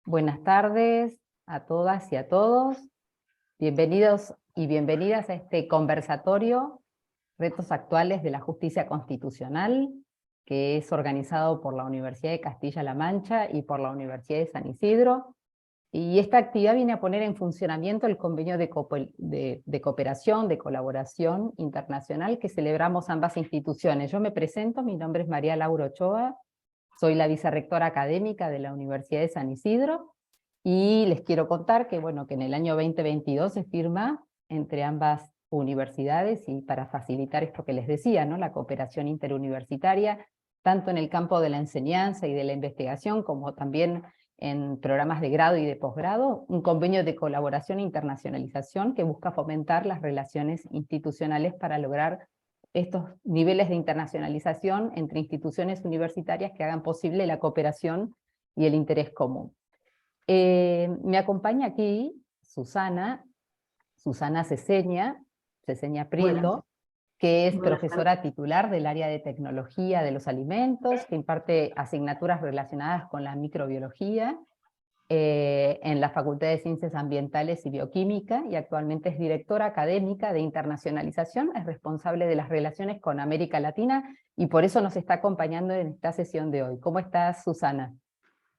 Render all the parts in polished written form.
Buenas tardes a todas y a todos. Bienvenidos y bienvenidas a este conversatorio, Retos Actuales de la Justicia Constitucional, que es organizado por la Universidad de Castilla-La Mancha y por la Universidad de San Isidro. Y esta actividad viene a poner en funcionamiento el convenio de cooperación, de colaboración internacional que celebramos ambas instituciones. Yo me presento, mi nombre es María Laura Ochoa, soy la vicerrectora académica de la Universidad de San Isidro, y les quiero contar que, que en el año 2022 se firma entre ambas universidades, y para facilitar esto que les decía, ¿no? La cooperación interuniversitaria, tanto en el campo de la enseñanza y de la investigación, como también en programas de grado y de posgrado, un convenio de colaboración e internacionalización que busca fomentar las relaciones institucionales para lograr estos niveles de internacionalización entre instituciones universitarias que hagan posible la cooperación y el interés común. Me acompaña aquí Susana Ceseña Prieto, que es profesora titular del área de tecnología de los alimentos, que imparte asignaturas relacionadas con la microbiología en la Facultad de Ciencias Ambientales y Bioquímica, y actualmente es directora académica de internacionalización, es responsable de las relaciones con América Latina, y por eso nos está acompañando en esta sesión de hoy. ¿Cómo estás, Susana?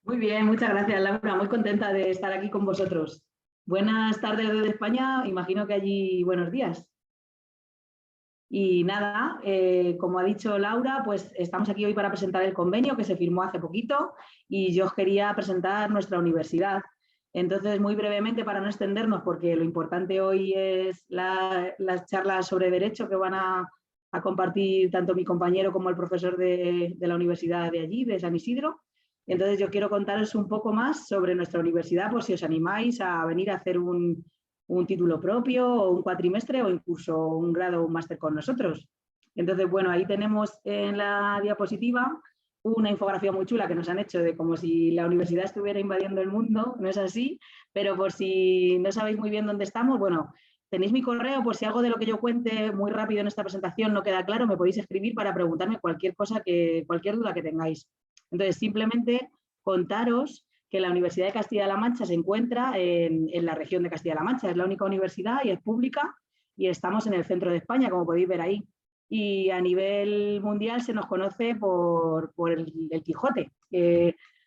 Muy bien, muchas gracias, Laura. Muy contenta de estar aquí con vosotros. Buenas tardes desde España, imagino que allí buenos días. Y nada, como ha dicho Laura, pues estamos aquí hoy para presentar el convenio que se firmó hace poquito, y yo os quería presentar nuestra universidad. Entonces, muy brevemente, para no extendernos, porque lo importante hoy es las charlas sobre derecho que van a compartir tanto mi compañero como el profesor de la universidad de allí, de San Isidro. Entonces, yo quiero contaros un poco más sobre nuestra universidad, por si os animáis a venir a hacer un título propio, o un cuatrimestre, o incluso un grado o un máster con nosotros. Entonces, bueno, ahí tenemos en la diapositiva una infografía muy chula que nos han hecho de como si la universidad estuviera invadiendo el mundo. No es así, pero por si no sabéis muy bien dónde estamos, bueno, tenéis mi correo, por si algo de lo que yo cuente muy rápido en esta presentación no queda claro, me podéis escribir para preguntarme cualquier duda que tengáis. Entonces, simplemente contaros que la Universidad de Castilla-La Mancha se encuentra en la región de Castilla-La Mancha, es la única universidad y es pública, y estamos en el centro de España, como podéis ver ahí. Y a nivel mundial se nos conoce por el Quijote.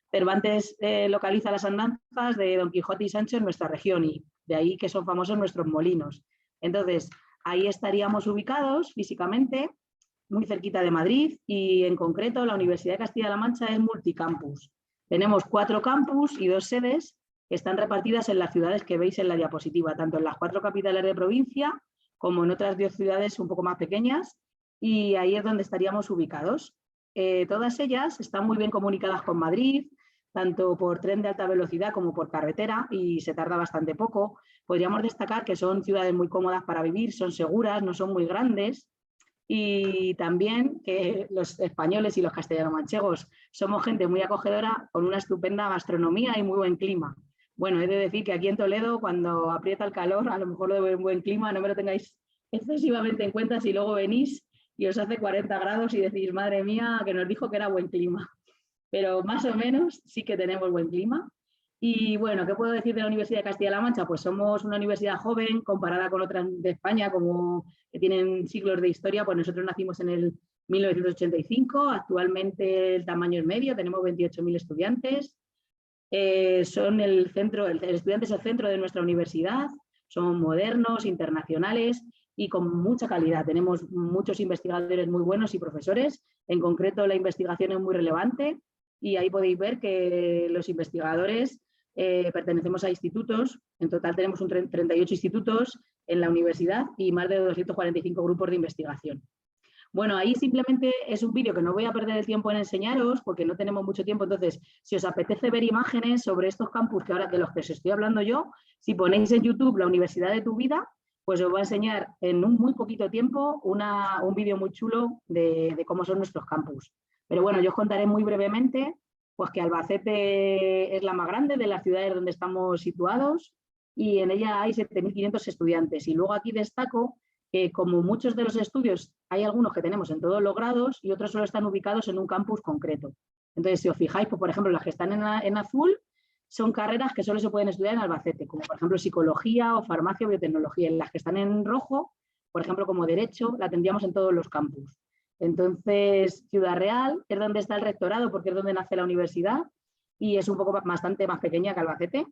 Cervantes localiza las andanzas de Don Quijote y Sancho en nuestra región, y de ahí que son famosos nuestros molinos. Entonces, ahí estaríamos ubicados físicamente, muy cerquita de Madrid, y en concreto la Universidad de Castilla-La Mancha es multicampus. Tenemos 4 campus y 2 sedes que están repartidas en las ciudades que veis en la diapositiva, tanto en las 4 capitales de provincia como en otras 10 ciudades un poco más pequeñas, y ahí es donde estaríamos ubicados. Todas ellas están muy bien comunicadas con Madrid, tanto por tren de alta velocidad como por carretera, y se tarda bastante poco. Podríamos destacar que son ciudades muy cómodas para vivir, son seguras, no son muy grandes, y también que los españoles y los castellano-manchegos somos gente muy acogedora, con una estupenda gastronomía y muy buen clima. Bueno, he de decir que aquí en Toledo, cuando aprieta el calor, a lo mejor lo de buen clima no me lo tengáis excesivamente en cuenta si luego venís y os hace 40 grados y decís, madre mía, que nos dijo que era buen clima. Pero más o menos sí que tenemos buen clima. Y bueno, ¿qué puedo decir de la Universidad de Castilla-La Mancha? Pues somos una universidad joven comparada con otras de España, como que tienen siglos de historia. Pues nosotros nacimos en el 1985, actualmente el tamaño es medio, tenemos 28.000 estudiantes. Son el estudiante es el centro de nuestra universidad, son modernos, internacionales y con mucha calidad. Tenemos muchos investigadores muy buenos y profesores. En concreto, la investigación es muy relevante, y ahí podéis ver que los investigadores pertenecemos a institutos. En total tenemos 38 institutos en la universidad y más de 245 grupos de investigación. Bueno, ahí simplemente es un vídeo que no voy a perder el tiempo en enseñaros porque no tenemos mucho tiempo. Entonces, si os apetece ver imágenes sobre estos campus que ahora de los que os estoy hablando yo, si ponéis en YouTube la Universidad de tu vida, pues os voy a enseñar en un muy poquito tiempo un vídeo muy chulo de cómo son nuestros campus. Pero bueno, yo os contaré muy brevemente pues que Albacete es la más grande de las ciudades donde estamos situados, y en ella hay 7.500 estudiantes. Y luego aquí destaco que, como muchos de los estudios, hay algunos que tenemos en todos los grados y otros solo están ubicados en un campus concreto. Entonces, si os fijáis, pues, por ejemplo, las que están en azul son carreras que solo se pueden estudiar en Albacete, como por ejemplo psicología o farmacia o biotecnología. En las que están en rojo, por ejemplo como derecho, la tendríamos en todos los campus. Entonces, Ciudad Real es donde está el rectorado, porque es donde nace la universidad, y es un poco bastante más pequeña que Albacete.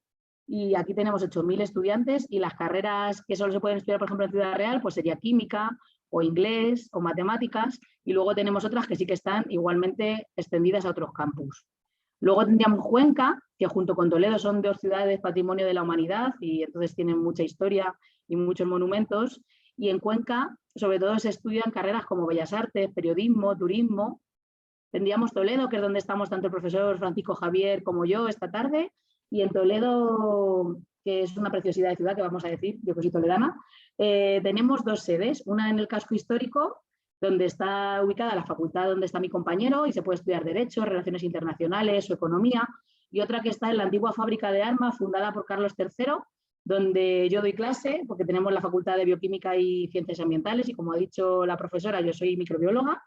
Y aquí tenemos 8.000 estudiantes, y las carreras que solo se pueden estudiar, por ejemplo, en Ciudad Real, pues sería química, o inglés, o matemáticas, y luego tenemos otras que sí que están igualmente extendidas a otros campus. Luego tendríamos Cuenca, que junto con Toledo son 2 ciudades patrimonio de la humanidad, y entonces tienen mucha historia y muchos monumentos. Y en Cuenca, sobre todo, se estudian carreras como Bellas Artes, periodismo, turismo. Tendríamos Toledo, que es donde estamos tanto el profesor Francisco Javier como yo esta tarde, y en Toledo, que es una preciosidad de ciudad, que vamos a decir, yo que soy toledana, tenemos 2 sedes, una en el casco histórico, donde está ubicada la facultad donde está mi compañero y se puede estudiar Derecho, Relaciones Internacionales o Economía, y otra que está en la antigua fábrica de armas fundada por Carlos III, donde yo doy clase, porque tenemos la Facultad de Bioquímica y Ciencias Ambientales, y como ha dicho la profesora, yo soy microbióloga,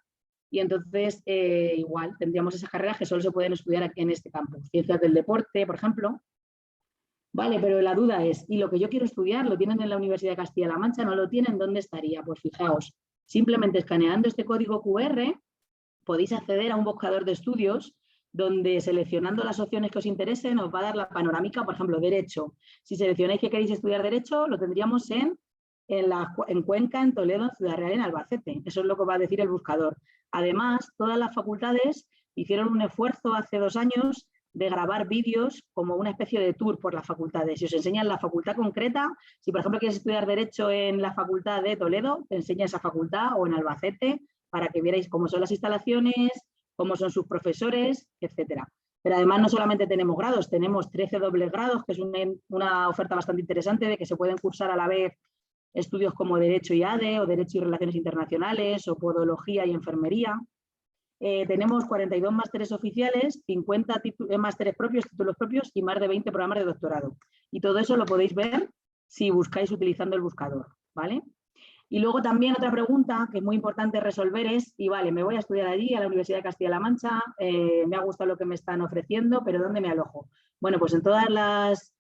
y entonces igual tendríamos esas carreras que solo se pueden estudiar aquí en este campus. Ciencias del deporte, por ejemplo. Vale, pero la duda es, ¿y lo que yo quiero estudiar lo tienen en la Universidad de Castilla-La Mancha? ¿No lo tienen? ¿Dónde estaría? Pues fijaos, simplemente escaneando este código QR podéis acceder a un buscador de estudios donde seleccionando las opciones que os interesen os va a dar la panorámica, por ejemplo, Derecho. Si seleccionáis que queréis estudiar Derecho, lo tendríamos en Cuenca, en Toledo, en Ciudad Real, en Albacete. Eso es lo que os va a decir el buscador. Además, todas las facultades hicieron un esfuerzo hace 2 años de grabar vídeos como una especie de tour por las facultades. Si os enseñan la facultad concreta, si por ejemplo quieres estudiar Derecho en la Facultad de Toledo, te enseña esa facultad, o en Albacete, para que vierais cómo son las instalaciones, cómo son sus profesores, etcétera. Pero además no solamente tenemos grados, tenemos 13 dobles grados, que es una oferta bastante interesante de que se pueden cursar a la vez estudios como Derecho y ADE, o Derecho y Relaciones Internacionales, o Podología y Enfermería. Tenemos 42 másteres oficiales, 50 másteres propios, títulos propios, y más de 20 programas de doctorado. Y todo eso lo podéis ver si buscáis utilizando el buscador, ¿vale? Y luego también otra pregunta que es muy importante resolver es, y vale, me voy a estudiar allí, a la Universidad de Castilla-La Mancha, me ha gustado lo que me están ofreciendo, pero ¿dónde me alojo? Bueno, pues en todas las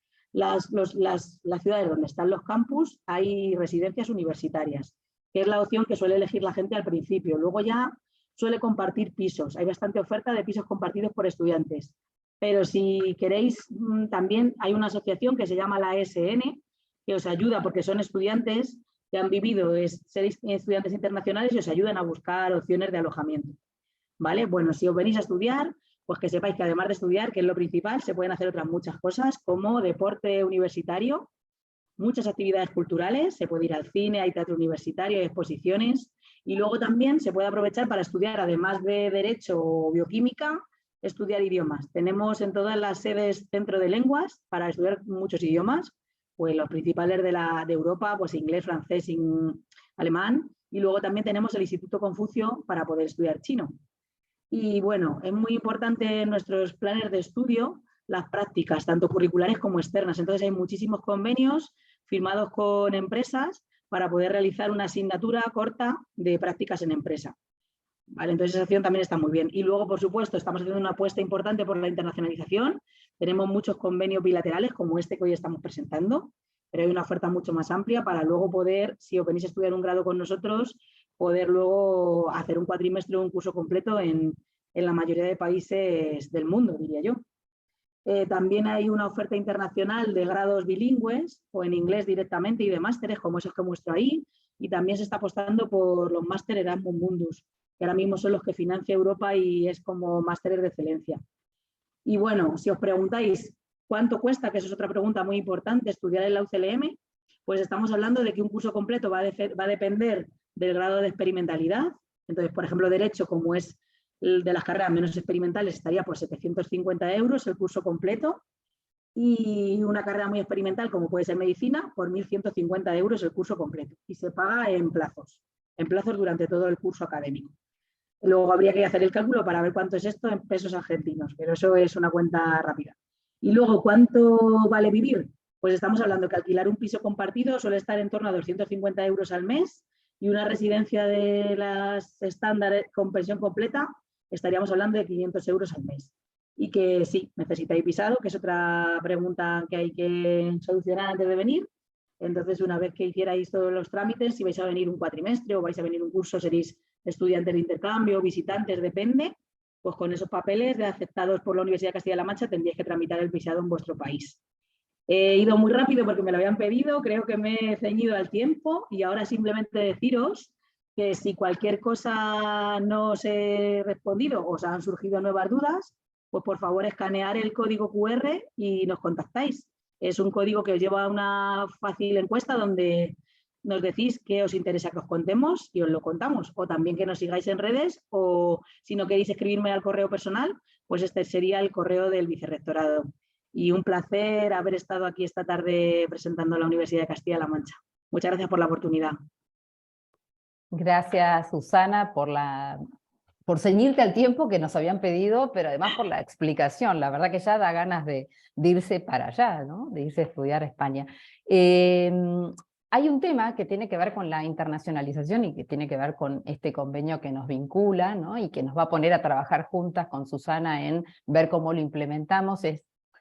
ciudades donde están los campus hay residencias universitarias, que es la opción que suele elegir la gente al principio. Luego ya suele compartir pisos, hay bastante oferta de pisos compartidos por estudiantes. Pero si queréis, también hay una asociación que se llama la ESN, que os ayuda porque son estudiantes que han vivido ser estudiantes internacionales y os ayudan a buscar opciones de alojamiento. ¿Vale? Bueno, si os venís a estudiar, pues que sepáis que además de estudiar, que es lo principal, se pueden hacer otras muchas cosas como deporte universitario, muchas actividades culturales, se puede ir al cine, hay teatro universitario, hay exposiciones, y luego también se puede aprovechar para estudiar, además de Derecho o Bioquímica, estudiar idiomas. Tenemos en todas las sedes centro de lenguas para estudiar muchos idiomas, pues los principales de Europa, pues inglés, francés, alemán, y luego también tenemos el Instituto Confucio para poder estudiar chino. Y bueno, es muy importante en nuestros planes de estudio las prácticas, tanto curriculares como externas. Entonces hay muchísimos convenios firmados con empresas para poder realizar una asignatura corta de prácticas en empresa. ¿Vale? Entonces esa opción también está muy bien. Y luego, por supuesto, estamos haciendo una apuesta importante por la internacionalización. Tenemos muchos convenios bilaterales como este que hoy estamos presentando, pero hay una oferta mucho más amplia para luego poder, si os venís a estudiar un grado con nosotros, poder luego hacer un cuatrimestre o un curso completo en la mayoría de países del mundo, diría yo. También hay una oferta internacional de grados bilingües o en inglés directamente y de másteres como esos que muestro ahí, y también se está apostando por los máster Erasmus Mundus, que ahora mismo son los que financia Europa y es como másteres de excelencia. Y bueno, si os preguntáis cuánto cuesta, que eso es otra pregunta muy importante, estudiar en la UCLM, pues estamos hablando de que un curso completo va a depender del grado de experimentalidad. Entonces, por ejemplo, Derecho, como es de las carreras menos experimentales, estaría por 750 euros el curso completo, y una carrera muy experimental como puede ser Medicina, por 1.150 euros el curso completo, y se paga en plazos durante todo el curso académico. Luego habría que hacer el cálculo para ver cuánto es esto en pesos argentinos, pero eso es una cuenta rápida. Y luego, ¿cuánto vale vivir? Pues estamos hablando que alquilar un piso compartido suele estar en torno a 250 euros al mes, y una residencia de las estándar con pensión completa estaríamos hablando de 500 euros al mes. y que sí, necesitáis visado, que es otra pregunta que hay que solucionar antes de venir. Entonces, una vez que hicierais todos los trámites, si vais a venir un cuatrimestre o vais a venir un curso, seréis estudiantes de intercambio, visitantes, depende, pues con esos papeles de aceptados por la Universidad de Castilla-La Mancha tendríais que tramitar el visado en vuestro país. He ido muy rápido porque me lo habían pedido, creo que me he ceñido al tiempo y ahora simplemente deciros que si cualquier cosa no os he respondido o os han surgido nuevas dudas, pues por favor escanear el código QR y nos contactáis. Es un código que os lleva a una fácil encuesta donde nos decís qué os interesa que os contemos y os lo contamos. O también que nos sigáis en redes o si no queréis escribirme al correo personal, pues este sería el correo del vicerrectorado. Y un placer haber estado aquí esta tarde presentando la Universidad de Castilla-La Mancha. Muchas gracias por la oportunidad. Gracias, Susana, por ceñirte al tiempo que nos habían pedido, pero además por la explicación. La verdad que ya da ganas de irse para allá, ¿no? De irse a estudiar a España. Hay un tema que tiene que ver con la internacionalización y que tiene que ver con este convenio que nos vincula, ¿no? Y que nos va a poner a trabajar juntas con Susana en ver cómo lo implementamos.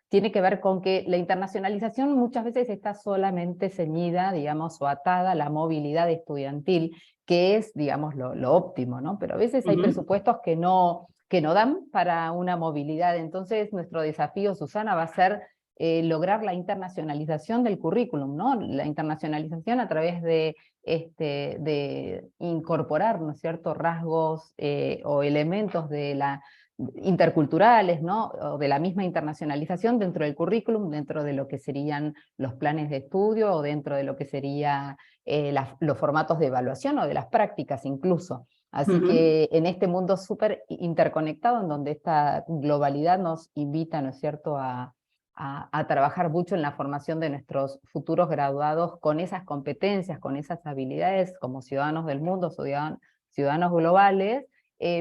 Tiene que ver con que la internacionalización muchas veces está solamente ceñida, digamos, o atada a la movilidad estudiantil, que es, digamos, lo óptimo, ¿no? Pero a veces hay presupuestos que no dan para una movilidad. Entonces, nuestro desafío, Susana, va a ser lograr la internacionalización del currículum, ¿no? La internacionalización a través de incorporar, ¿no es cierto?, rasgos o elementos de la interculturales, ¿no? O de la misma internacionalización dentro del currículum, dentro de lo que serían los planes de estudio o dentro de lo que serían los formatos de evaluación o de las prácticas incluso. Así que en este mundo súper interconectado, en donde esta globalidad nos invita, ¿no es cierto?, a trabajar mucho en la formación de nuestros futuros graduados con esas competencias, con esas habilidades como ciudadanos del mundo, ciudadanos globales,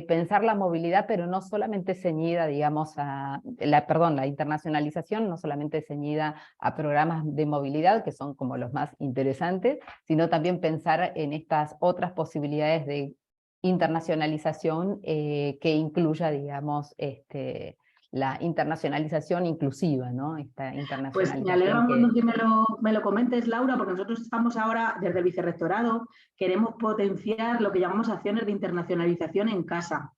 pensar la movilidad, pero no solamente ceñida, digamos, la internacionalización, no solamente ceñida a programas de movilidad, que son como los más interesantes, sino también pensar en estas otras posibilidades de internacionalización que incluya, digamos, la internacionalización inclusiva, ¿no? Esta Pues me internacionalización alegra un montón que... que me lo comentes, Laura, porque nosotros estamos ahora, desde el vicerrectorado, queremos potenciar lo que llamamos acciones de internacionalización en casa,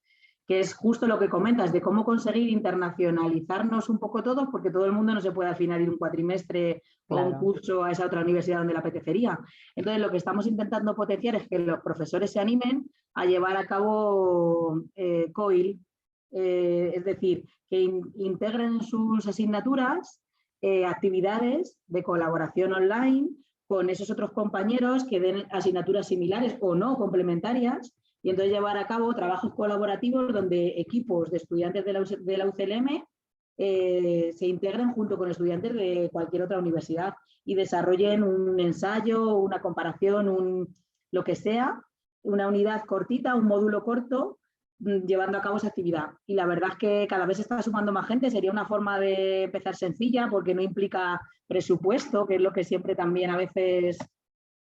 que es justo lo que comentas, de cómo conseguir internacionalizarnos un poco todos, porque todo el mundo no se puede al final ir un cuatrimestre o un curso a esa otra universidad donde le apetecería. Entonces, lo que estamos intentando potenciar es que los profesores se animen a llevar a cabo COIL, es decir, que integren en sus asignaturas actividades de colaboración online con esos otros compañeros que den asignaturas similares o no complementarias y entonces llevar a cabo trabajos colaborativos donde equipos de estudiantes de la UCLM se integren junto con estudiantes de cualquier otra universidad y desarrollen un ensayo, una comparación, lo que sea, una unidad cortita, un módulo corto, llevando a cabo esa actividad. Y la verdad es que cada vez se está sumando más gente, sería una forma de empezar sencilla porque no implica presupuesto, que es lo que siempre también a veces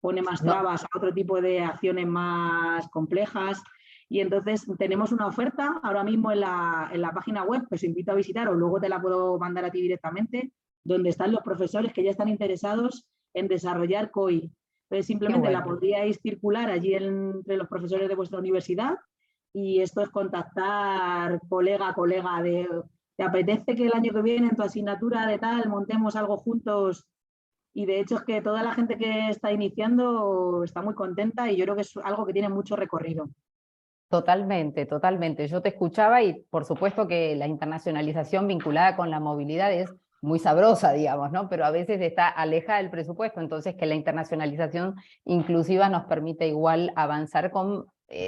pone más trabas a otro tipo de acciones más complejas. Y entonces tenemos una oferta ahora mismo en la página web, que os invito a visitar o luego te la puedo mandar a ti directamente, donde están los profesores que ya están interesados en desarrollar COI. Entonces simplemente la podríais circular allí entre los profesores de vuestra universidad y esto es contactar colega a colega de ¿te apetece que el año que viene en tu asignatura de tal montemos algo juntos? Y de hecho es que toda la gente que está iniciando está muy contenta y yo creo que es algo que tiene mucho recorrido. Totalmente, totalmente. Yo te escuchaba y por supuesto que la internacionalización vinculada con la movilidad es muy sabrosa, digamos, ¿no? Pero a veces está alejada del presupuesto, entonces que la internacionalización inclusiva nos permite igual avanzar con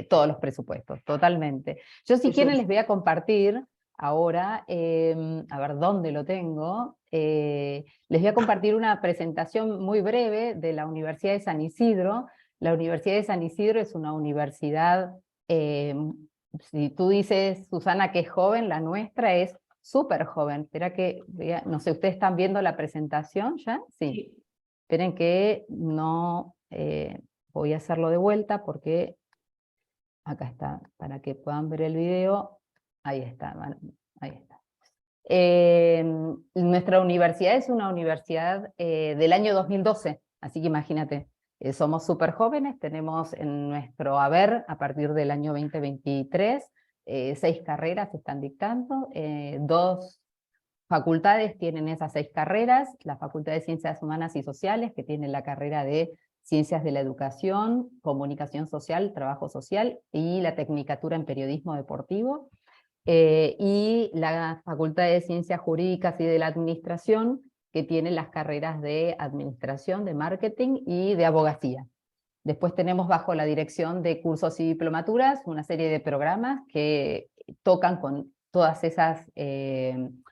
todos los presupuestos, totalmente. Yo si quieren les voy a compartir ahora, a ver dónde lo tengo, les voy a compartir una presentación muy breve de la Universidad de San Isidro. La Universidad de San Isidro es una universidad... si tú dices, Susana, que es joven, la nuestra es súper joven. Espera que, no sé, ¿ustedes están viendo la presentación ya? Sí. Esperen que no, voy a hacerlo de vuelta porque acá está, para que puedan ver el video. Ahí está, ahí está. Nuestra universidad es una universidad del año 2012, así que imagínate, somos súper jóvenes, tenemos en nuestro haber, a partir del año 2023, 6 carreras se están dictando, 2 facultades tienen esas 6 carreras, la Facultad de Ciencias Humanas y Sociales, que tiene la carrera de Ciencias de la Educación, Comunicación Social, Trabajo Social, y la Tecnicatura en Periodismo Deportivo, y la Facultad de Ciencias Jurídicas y de la Administración, que tiene las carreras de Administración, de Marketing y de Abogacía. Después tenemos bajo la dirección de cursos y diplomaturas una serie de programas que tocan con todas esas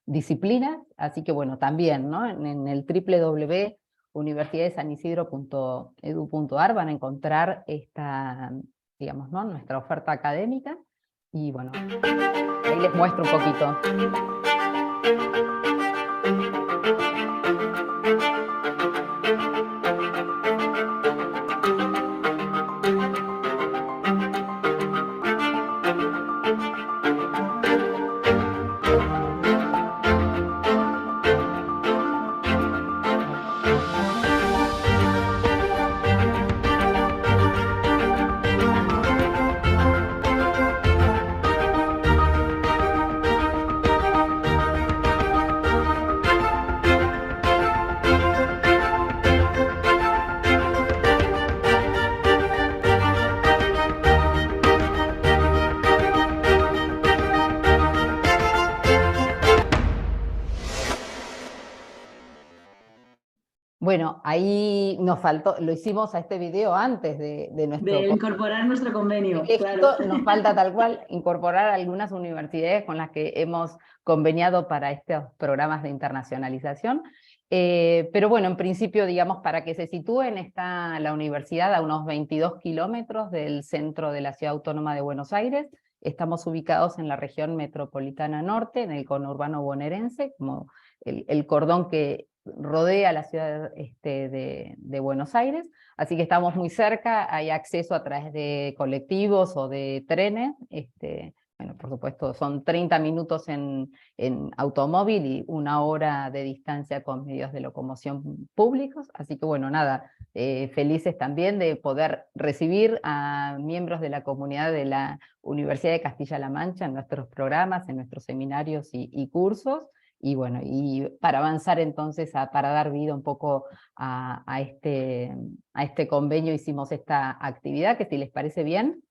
disciplinas, así que bueno, también, ¿no? En el www.universidadesanisidro.edu.ar van a encontrar esta, digamos, ¿no? Nuestra oferta académica, y bueno, ahí les muestro un poquito. Bueno, ahí nos faltó, lo hicimos a este video antes de nuestro... De incorporar nuestro convenio, Esto claro. nos falta tal cual incorporar algunas universidades con las que hemos conveniado para estos programas de internacionalización. Pero bueno, en principio, digamos, para que se sitúen, está la universidad a unos 22 kilómetros del centro de la Ciudad Autónoma de Buenos Aires. Estamos ubicados en la región metropolitana norte, en el conurbano bonaerense, como el cordón que rodea la ciudad de Buenos Aires. Así que estamos muy cerca, hay acceso a través de colectivos o de trenes. Bueno, por supuesto, son 30 minutos en automóvil y 1 hora de distancia con medios de locomoción públicos. Así que bueno, nada, felices también de poder recibir a miembros de la comunidad de la Universidad de Castilla-La Mancha en nuestros programas, en nuestros seminarios y cursos. Y bueno, y para avanzar entonces, para dar vida un poco a este convenio, hicimos esta actividad, que si les parece bien,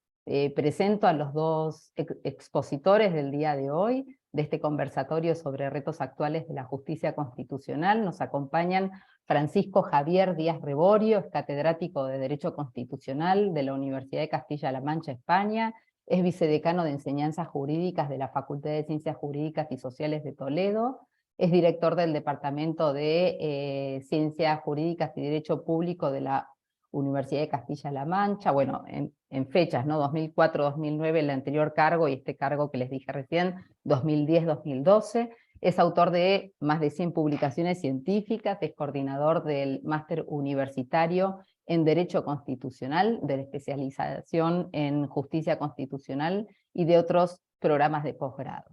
presento a los 2 expositores del día de hoy, de este conversatorio sobre retos actuales de la justicia constitucional. Nos acompañan Francisco Javier Díaz Reborio, es catedrático de Derecho Constitucional de la Universidad de Castilla-La Mancha, España, es vicedecano de Enseñanzas Jurídicas de la Facultad de Ciencias Jurídicas y Sociales de Toledo, es director del Departamento de Ciencias Jurídicas y Derecho Público de la Universidad de Castilla-La Mancha, bueno, en fechas, ¿no? 2004-2009 el anterior cargo, y este cargo que les dije recién, 2010-2012, es autor de más de 100 publicaciones científicas, es coordinador del máster universitario en Derecho Constitucional, de la especialización en Justicia Constitucional y de otros programas de posgrado.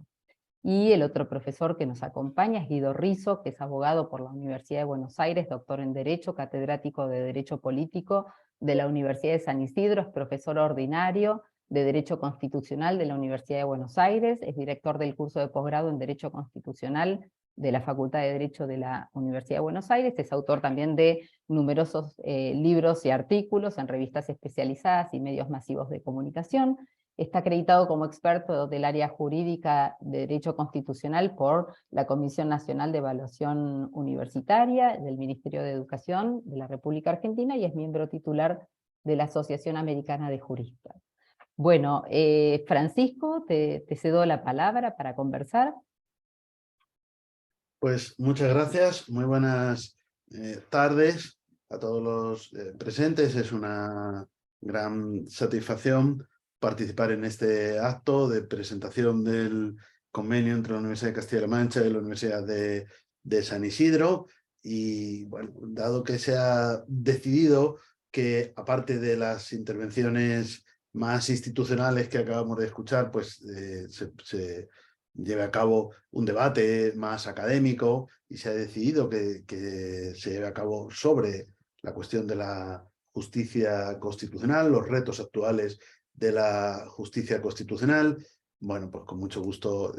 Y el otro profesor que nos acompaña es Guido Rizzo, que es abogado por la Universidad de Buenos Aires, doctor en Derecho, catedrático de Derecho Político de la Universidad de San Isidro, es profesor ordinario de Derecho Constitucional de la Universidad de Buenos Aires, es director del curso de posgrado en Derecho Constitucional de la Facultad de Derecho de la Universidad de Buenos Aires, es autor también de numerosos libros y artículos en revistas especializadas y medios masivos de comunicación. Está acreditado como experto del área jurídica de Derecho Constitucional por la Comisión Nacional de Evaluación Universitaria del Ministerio de Educación de la República Argentina y es miembro titular de la Asociación Americana de Juristas. Bueno, Francisco, te cedo la palabra para conversar. Pues muchas gracias, muy buenas tardes a todos los presentes. Es una gran satisfacción participar en este acto de presentación del convenio entre la Universidad de Castilla-La Mancha y la Universidad de San Isidro. Y bueno, dado que se ha decidido que, aparte de las intervenciones más institucionales que acabamos de escuchar, pues se lleve a cabo un debate más académico y se ha decidido que se lleve a cabo sobre la cuestión de la justicia constitucional, los retos actuales de la justicia constitucional. Bueno, pues con mucho gusto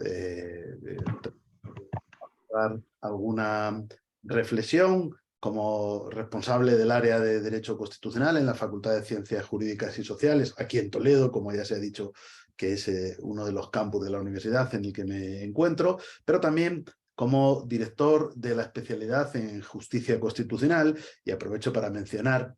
dar alguna reflexión como responsable del área de Derecho Constitucional en la Facultad de Ciencias Jurídicas y Sociales, aquí en Toledo, como ya se ha dicho, que es uno de los campus de la universidad en el que me encuentro, pero también como director de la especialidad en Justicia Constitucional, y aprovecho para mencionar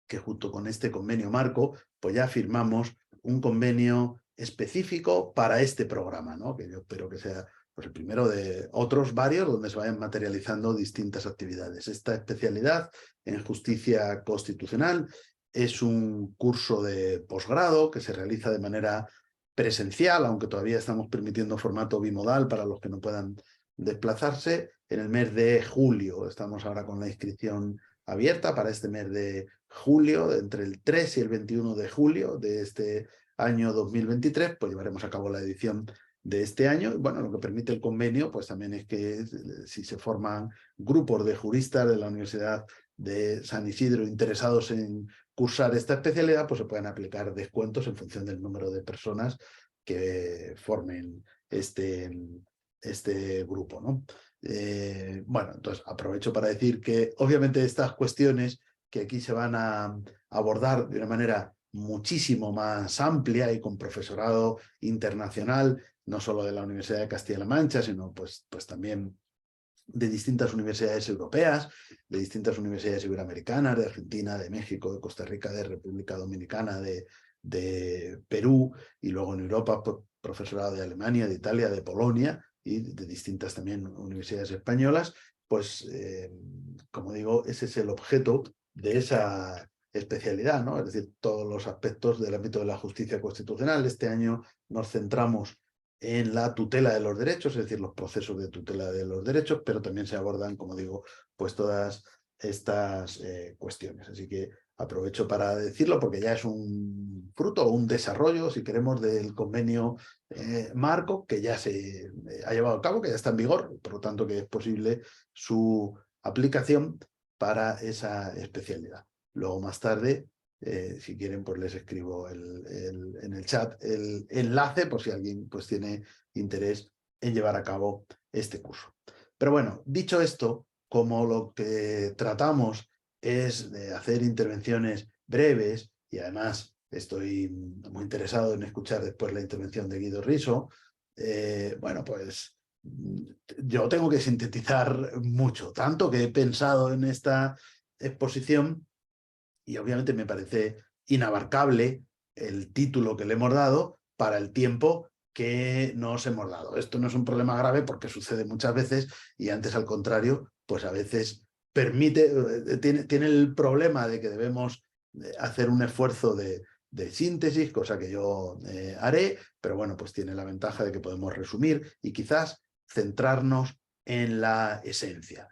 que junto con este convenio marco, pues ya firmamos un convenio específico para este programa, ¿no? Que yo espero que sea pues el primero de otros varios donde se vayan materializando distintas actividades. Esta especialidad en justicia constitucional es un curso de posgrado que se realiza de manera presencial, aunque todavía estamos permitiendo formato bimodal para los que no puedan desplazarse, en el mes de julio. Estamos ahora con la inscripción abierta para este mes de julio, entre el 3 y el 21 de julio de este año 2023, pues llevaremos a cabo la edición de este año. Bueno, lo que permite el convenio, pues también es que si se forman grupos de juristas de la Universidad de San Isidro interesados en cursar esta especialidad, pues se pueden aplicar descuentos en función del número de personas que formen este grupo, ¿no? Bueno, entonces aprovecho para decir que obviamente estas cuestiones que aquí se van a abordar de una manera muchísimo más amplia y con profesorado internacional, no solo de la Universidad de Castilla-La Mancha, sino pues también de distintas universidades europeas, de distintas universidades iberoamericanas, de Argentina, de México, de Costa Rica, de República Dominicana, de Perú, y luego en Europa, pues, profesorado de Alemania, de Italia, de Polonia y de distintas también universidades españolas. Pues, como digo, ese es el objeto de esa especialidad, ¿no? Es decir, todos los aspectos del ámbito de la justicia constitucional. Este año nos centramos en la tutela de los derechos, es decir, los procesos de tutela de los derechos, pero también se abordan, como digo, pues todas estas cuestiones. Así que aprovecho para decirlo porque ya es un fruto o un desarrollo, si queremos, del convenio marco que ya se ha llevado a cabo, que ya está en vigor, por lo tanto que es posible su aplicación para esa especialidad. Luego más tarde, si quieren, pues les escribo en el chat el enlace por si alguien pues tiene interés en llevar a cabo este curso. Pero bueno, dicho esto, como lo que tratamos es de hacer intervenciones breves, y además estoy muy interesado en escuchar después la intervención de Guido Riso, bueno, pues yo tengo que sintetizar mucho, tanto que he pensado en esta exposición y obviamente me parece inabarcable el título que le hemos dado para el tiempo que nos hemos dado. Esto no es un problema grave porque sucede muchas veces y antes al contrario, pues a veces tiene el problema de que debemos hacer un esfuerzo de síntesis, cosa que yo haré, pero bueno, pues tiene la ventaja de que podemos resumir y quizás centrarnos en la esencia.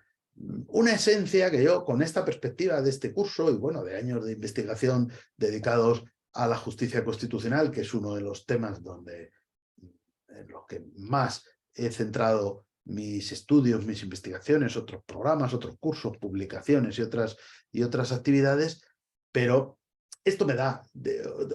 Una esencia que yo, con esta perspectiva de este curso y bueno, de años de investigación dedicados a la justicia constitucional, que es uno de los temas en los que más he centrado mis estudios, mis investigaciones, otros programas, otros cursos, publicaciones y otras actividades, pero esto me da,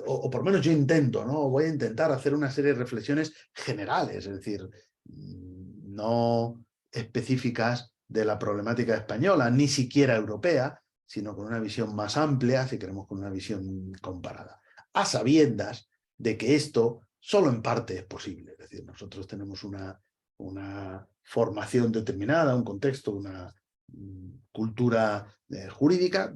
o por lo menos yo intento, ¿no? Voy a intentar hacer una serie de reflexiones generales, es decir, no específicas de la problemática española, ni siquiera europea, sino con una visión más amplia, si queremos con una visión comparada, a sabiendas de que esto solo en parte es posible. Es decir, nosotros tenemos una formación determinada, un contexto, una cultura jurídica,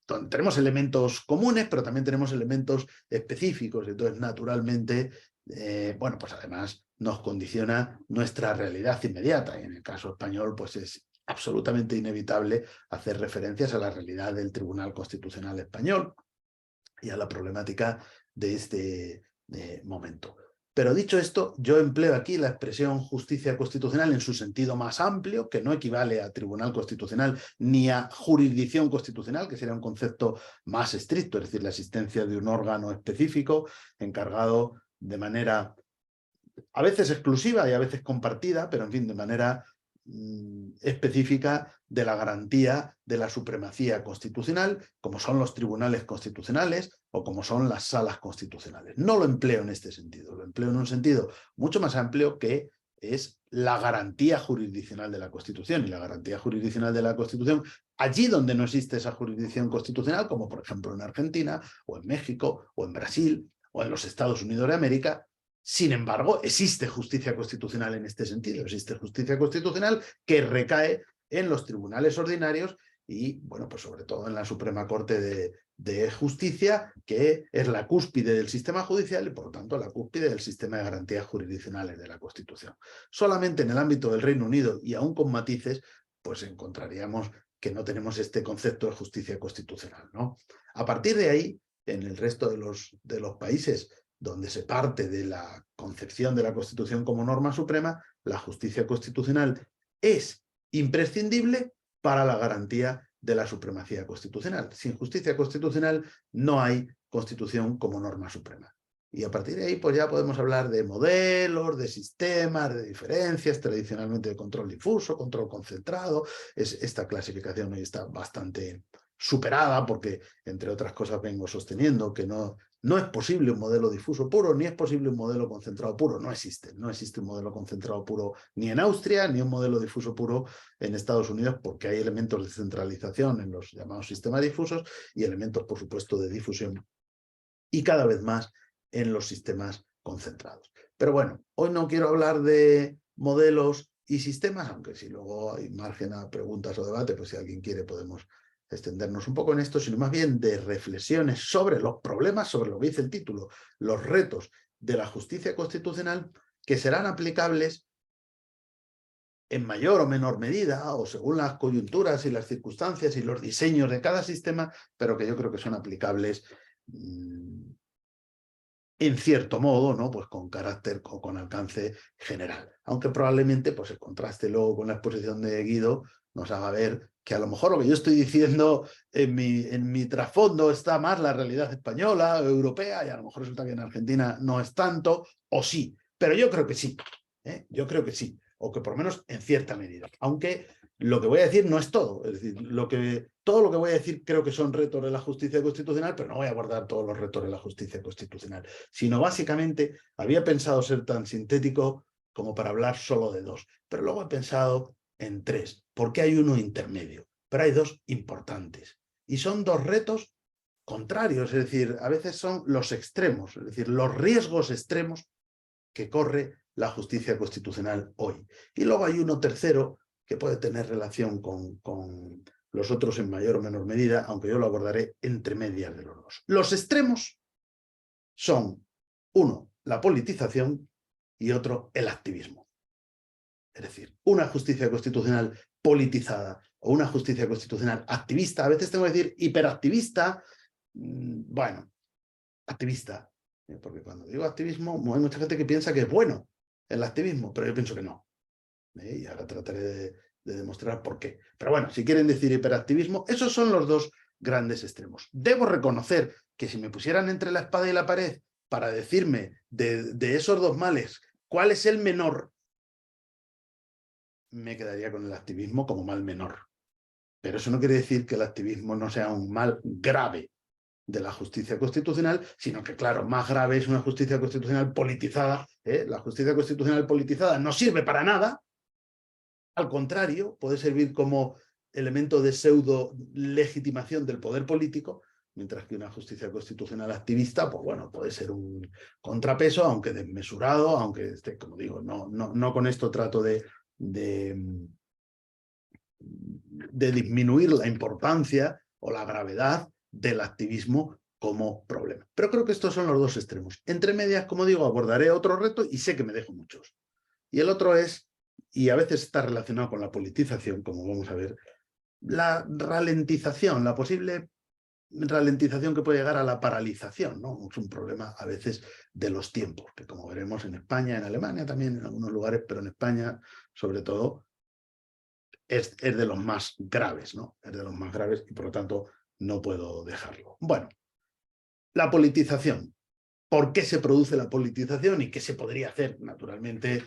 donde tenemos elementos comunes, pero también tenemos elementos específicos. Entonces, naturalmente, bueno, pues además nos condiciona nuestra realidad inmediata. Y en el caso español, pues es absolutamente inevitable hacer referencias a la realidad del Tribunal Constitucional Español y a la problemática de este momento. Pero dicho esto, yo empleo aquí la expresión justicia constitucional en su sentido más amplio, que no equivale a tribunal constitucional ni a jurisdicción constitucional, que sería un concepto más estricto, es decir, la existencia de un órgano específico encargado de manera a veces exclusiva y a veces compartida, pero en fin, de manera específica de la garantía de la supremacía constitucional, como son los tribunales constitucionales o como son las salas constitucionales. No lo empleo en este sentido, lo empleo en un sentido mucho más amplio, que es la garantía jurisdiccional de la Constitución. Y la garantía jurisdiccional de la Constitución, allí donde no existe esa jurisdicción constitucional, como por ejemplo en Argentina, o en México, o en Brasil, o en los Estados Unidos de América, sin embargo, existe justicia constitucional en este sentido. Existe justicia constitucional que recae en los tribunales ordinarios y, bueno, pues sobre todo en la Suprema Corte de Justicia, que es la cúspide del sistema judicial y, por lo tanto, la cúspide del sistema de garantías jurisdiccionales de la Constitución. Solamente en el ámbito del Reino Unido, y aún con matices, pues encontraríamos que no tenemos este concepto de justicia constitucional, ¿no? A partir de ahí, en el resto de los países donde se parte de la concepción de la Constitución como norma suprema, la justicia constitucional es imprescindible para la garantía de la supremacía constitucional. Sin justicia constitucional no hay Constitución como norma suprema. Y a partir de ahí, pues ya podemos hablar de modelos, de sistemas, de diferencias, tradicionalmente de control difuso, control concentrado. Esta clasificación hoy está bastante superada porque, entre otras cosas, vengo sosteniendo que no es posible un modelo difuso puro, ni es posible un modelo concentrado puro. No existe un modelo concentrado puro ni en Austria, ni un modelo difuso puro en Estados Unidos, porque hay elementos de centralización en los llamados sistemas difusos y elementos, por supuesto, de difusión, y cada vez más en los sistemas concentrados. Pero bueno, hoy no quiero hablar de modelos y sistemas, aunque si luego hay margen a preguntas o debate, pues si alguien quiere podemos extendernos un poco en esto, sino más bien de reflexiones sobre los problemas, sobre lo que dice el título, los retos de la justicia constitucional, que serán aplicables en mayor o menor medida, o según las coyunturas y las circunstancias y los diseños de cada sistema, pero que yo creo que son aplicables en cierto modo, ¿no? Pues con carácter o con alcance general. Aunque probablemente pues, el contraste luego con la exposición de Guido nos haga ver que a lo mejor lo que yo estoy diciendo en mi trasfondo está más la realidad española o europea, y a lo mejor resulta que en Argentina no es tanto, o sí. Pero yo creo que sí, ¿eh? Yo creo que sí, o que por lo menos en cierta medida. Aunque lo que voy a decir no es todo, es decir, todo lo que voy a decir creo que son retos de la justicia constitucional, pero no voy a abordar todos los retos de la justicia constitucional, sino básicamente había pensado ser tan sintético como para hablar solo de dos, pero luego he pensado en tres, porque hay uno intermedio, pero hay dos importantes, y son dos retos contrarios, es decir, a veces son los extremos, es decir, los riesgos extremos que corre la justicia constitucional hoy. Y luego hay uno tercero que puede tener relación con los otros en mayor o menor medida, aunque yo lo abordaré entre medias de los dos. Los extremos son, uno, la politización y otro, el activismo. Es decir, una justicia constitucional politizada o una justicia constitucional activista, a veces tengo que decir hiperactivista, bueno, activista, porque cuando digo activismo hay mucha gente que piensa que es bueno el activismo, pero yo pienso que no. Y ahora trataré de demostrar por qué. Pero bueno, si quieren decir hiperactivismo, esos son los dos grandes extremos. Debo reconocer que si me pusieran entre la espada y la pared para decirme de esos dos males cuál es el menor, me quedaría con el activismo como mal menor. Pero eso no quiere decir que el activismo no sea un mal grave de la justicia constitucional, sino que, claro, más grave es una justicia constitucional politizada. La justicia constitucional politizada no sirve para nada. Al contrario, puede servir como elemento de pseudo legitimación del poder político, mientras que una justicia constitucional activista, pues bueno, puede ser un contrapeso, aunque desmesurado, aunque, como digo, no con esto trato de disminuir la importancia o la gravedad del activismo como problema. Pero creo que estos son los dos extremos. Entre medias, como digo, abordaré otro reto y sé que me dejo muchos. Y el otro es, y a veces está relacionado con la politización, como vamos a ver, la ralentización, la posible ralentización que puede llegar a la paralización, ¿no? Es un problema a veces de los tiempos, que como veremos en España, en Alemania también, en algunos lugares, pero en España, sobre todo, es de los más graves, ¿no? Es de los más graves y por lo tanto no puedo dejarlo. Bueno, la politización. por qué se produce la politización y qué se podría hacer. Naturalmente,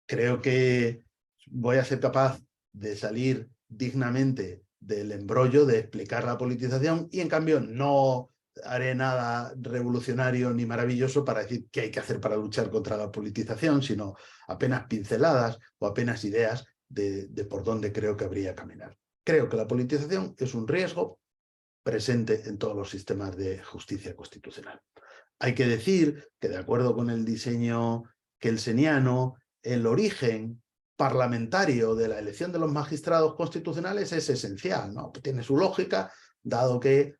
creo que voy a ser capaz de salir dignamente del embrollo de explicar la politización y en cambio no haré nada revolucionario ni maravilloso para decir qué hay que hacer para luchar contra la politización, sino apenas pinceladas o apenas ideas de por dónde creo que habría que caminar. Creo que la politización es un riesgo presente en todos los sistemas de justicia constitucional. Hay que decir que, de acuerdo con el diseño kelseniano, el origen parlamentario de la elección de los magistrados constitucionales es esencial, ¿no? Tiene su lógica, dado que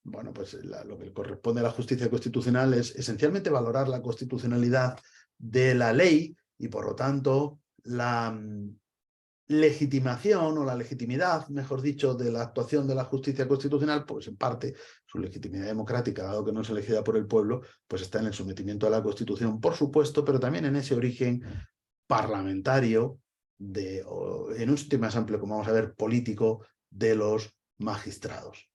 bueno, pues lo que corresponde a la justicia constitucional es esencialmente valorar la constitucionalidad de la ley y, por lo tanto, la legitimación o la legitimidad, mejor dicho, de la actuación de la justicia constitucional, pues en parte su legitimidad democrática, dado que no es elegida por el pueblo, pues está en el sometimiento a la Constitución, por supuesto, pero también en ese origen parlamentario, o en un sentido más amplio, como vamos a ver, político, de los magistrados.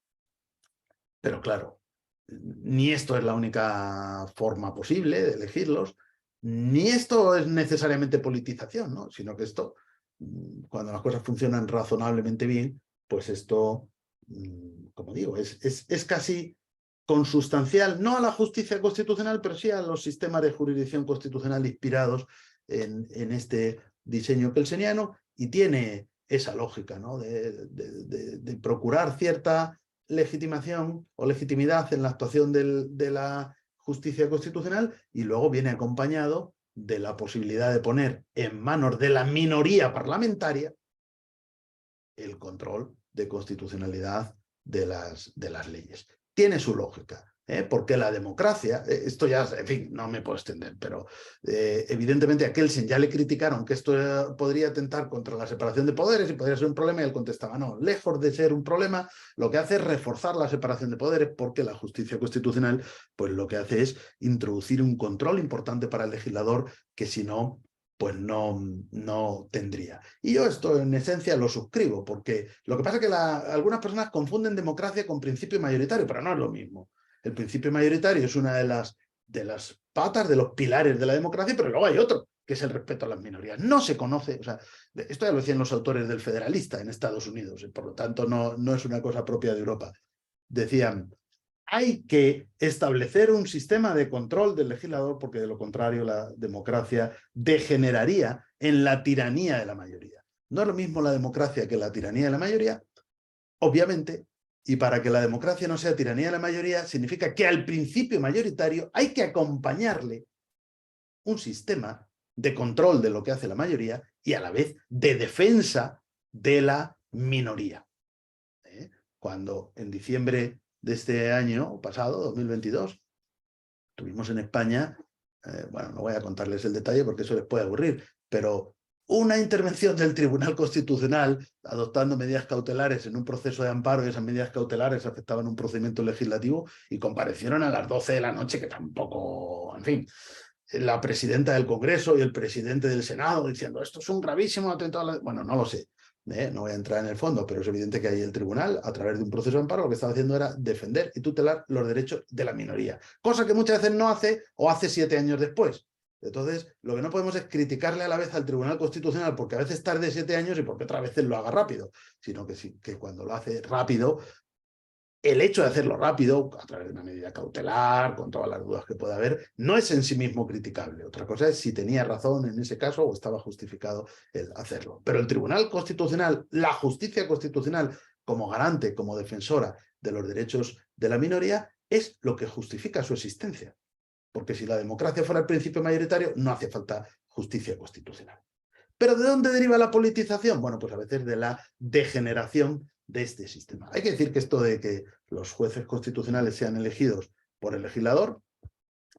Pero claro, ni esto es la única forma posible de elegirlos, ni esto es necesariamente politización, ¿no? Sino que esto, cuando las cosas funcionan razonablemente bien, pues esto, como digo, es casi consustancial, no a la justicia constitucional, pero sí a los sistemas de jurisdicción constitucional inspirados en este diseño kelseniano, y tiene esa lógica, ¿no? de procurar cierta legitimación o legitimidad en la actuación de la justicia constitucional, y luego viene acompañado de la posibilidad de poner en manos de la minoría parlamentaria el control de constitucionalidad de las leyes. Tiene su lógica, porque la democracia, esto ya, en fin, no me puedo extender, pero evidentemente a Kelsen ya le criticaron que esto podría atentar contra la separación de poderes y podría ser un problema, y él contestaba, no, lejos de ser un problema, lo que hace es reforzar la separación de poderes, porque la justicia constitucional, pues lo que hace es introducir un control importante para el legislador que si no, pues no tendría. Y yo esto en esencia lo suscribo, porque lo que pasa es que algunas personas confunden democracia con principio mayoritario, pero no es lo mismo. El principio mayoritario es una de las patas, de los pilares de la democracia, pero luego hay otro, que es el respeto a las minorías. No se conoce, o sea, esto ya lo decían los autores del Federalista en Estados Unidos, y por lo tanto no es una cosa propia de Europa. Decían, hay que establecer un sistema de control del legislador, porque de lo contrario la democracia degeneraría en la tiranía de la mayoría. No es lo mismo la democracia que la tiranía de la mayoría, obviamente, y para que la democracia no sea tiranía de la mayoría, significa que al principio mayoritario hay que acompañarle un sistema de control de lo que hace la mayoría y a la vez de defensa de la minoría. Cuando en diciembre de este año pasado, 2022, tuvimos en España, bueno, no voy a contarles el detalle porque eso les puede aburrir, pero una intervención del Tribunal Constitucional adoptando medidas cautelares en un proceso de amparo, y esas medidas cautelares afectaban un procedimiento legislativo, y comparecieron a las 12 de la noche, que tampoco, en fin, la presidenta del Congreso y el presidente del Senado diciendo esto es un gravísimo atentado a la... Bueno, no lo sé. No voy a entrar en el fondo, pero es evidente que ahí el tribunal, a través de un proceso de amparo, lo que estaba haciendo era defender y tutelar los derechos de la minoría, cosa que muchas veces no hace, o hace 7 años después. Entonces, lo que no podemos es criticarle a la vez al Tribunal Constitucional porque a veces tarde 7 años y porque otras veces lo haga rápido, sino que cuando lo hace rápido, el hecho de hacerlo rápido, a través de una medida cautelar, con todas las dudas que pueda haber, no es en sí mismo criticable. Otra cosa es si tenía razón en ese caso o estaba justificado el hacerlo. Pero el Tribunal Constitucional, la justicia constitucional, como garante, como defensora de los derechos de la minoría, es lo que justifica su existencia. Porque si la democracia fuera el principio mayoritario, no hace falta justicia constitucional. ¿Pero de dónde deriva la politización? Bueno, pues a veces de la degeneración de este sistema. Hay que decir que esto de que los jueces constitucionales sean elegidos por el legislador,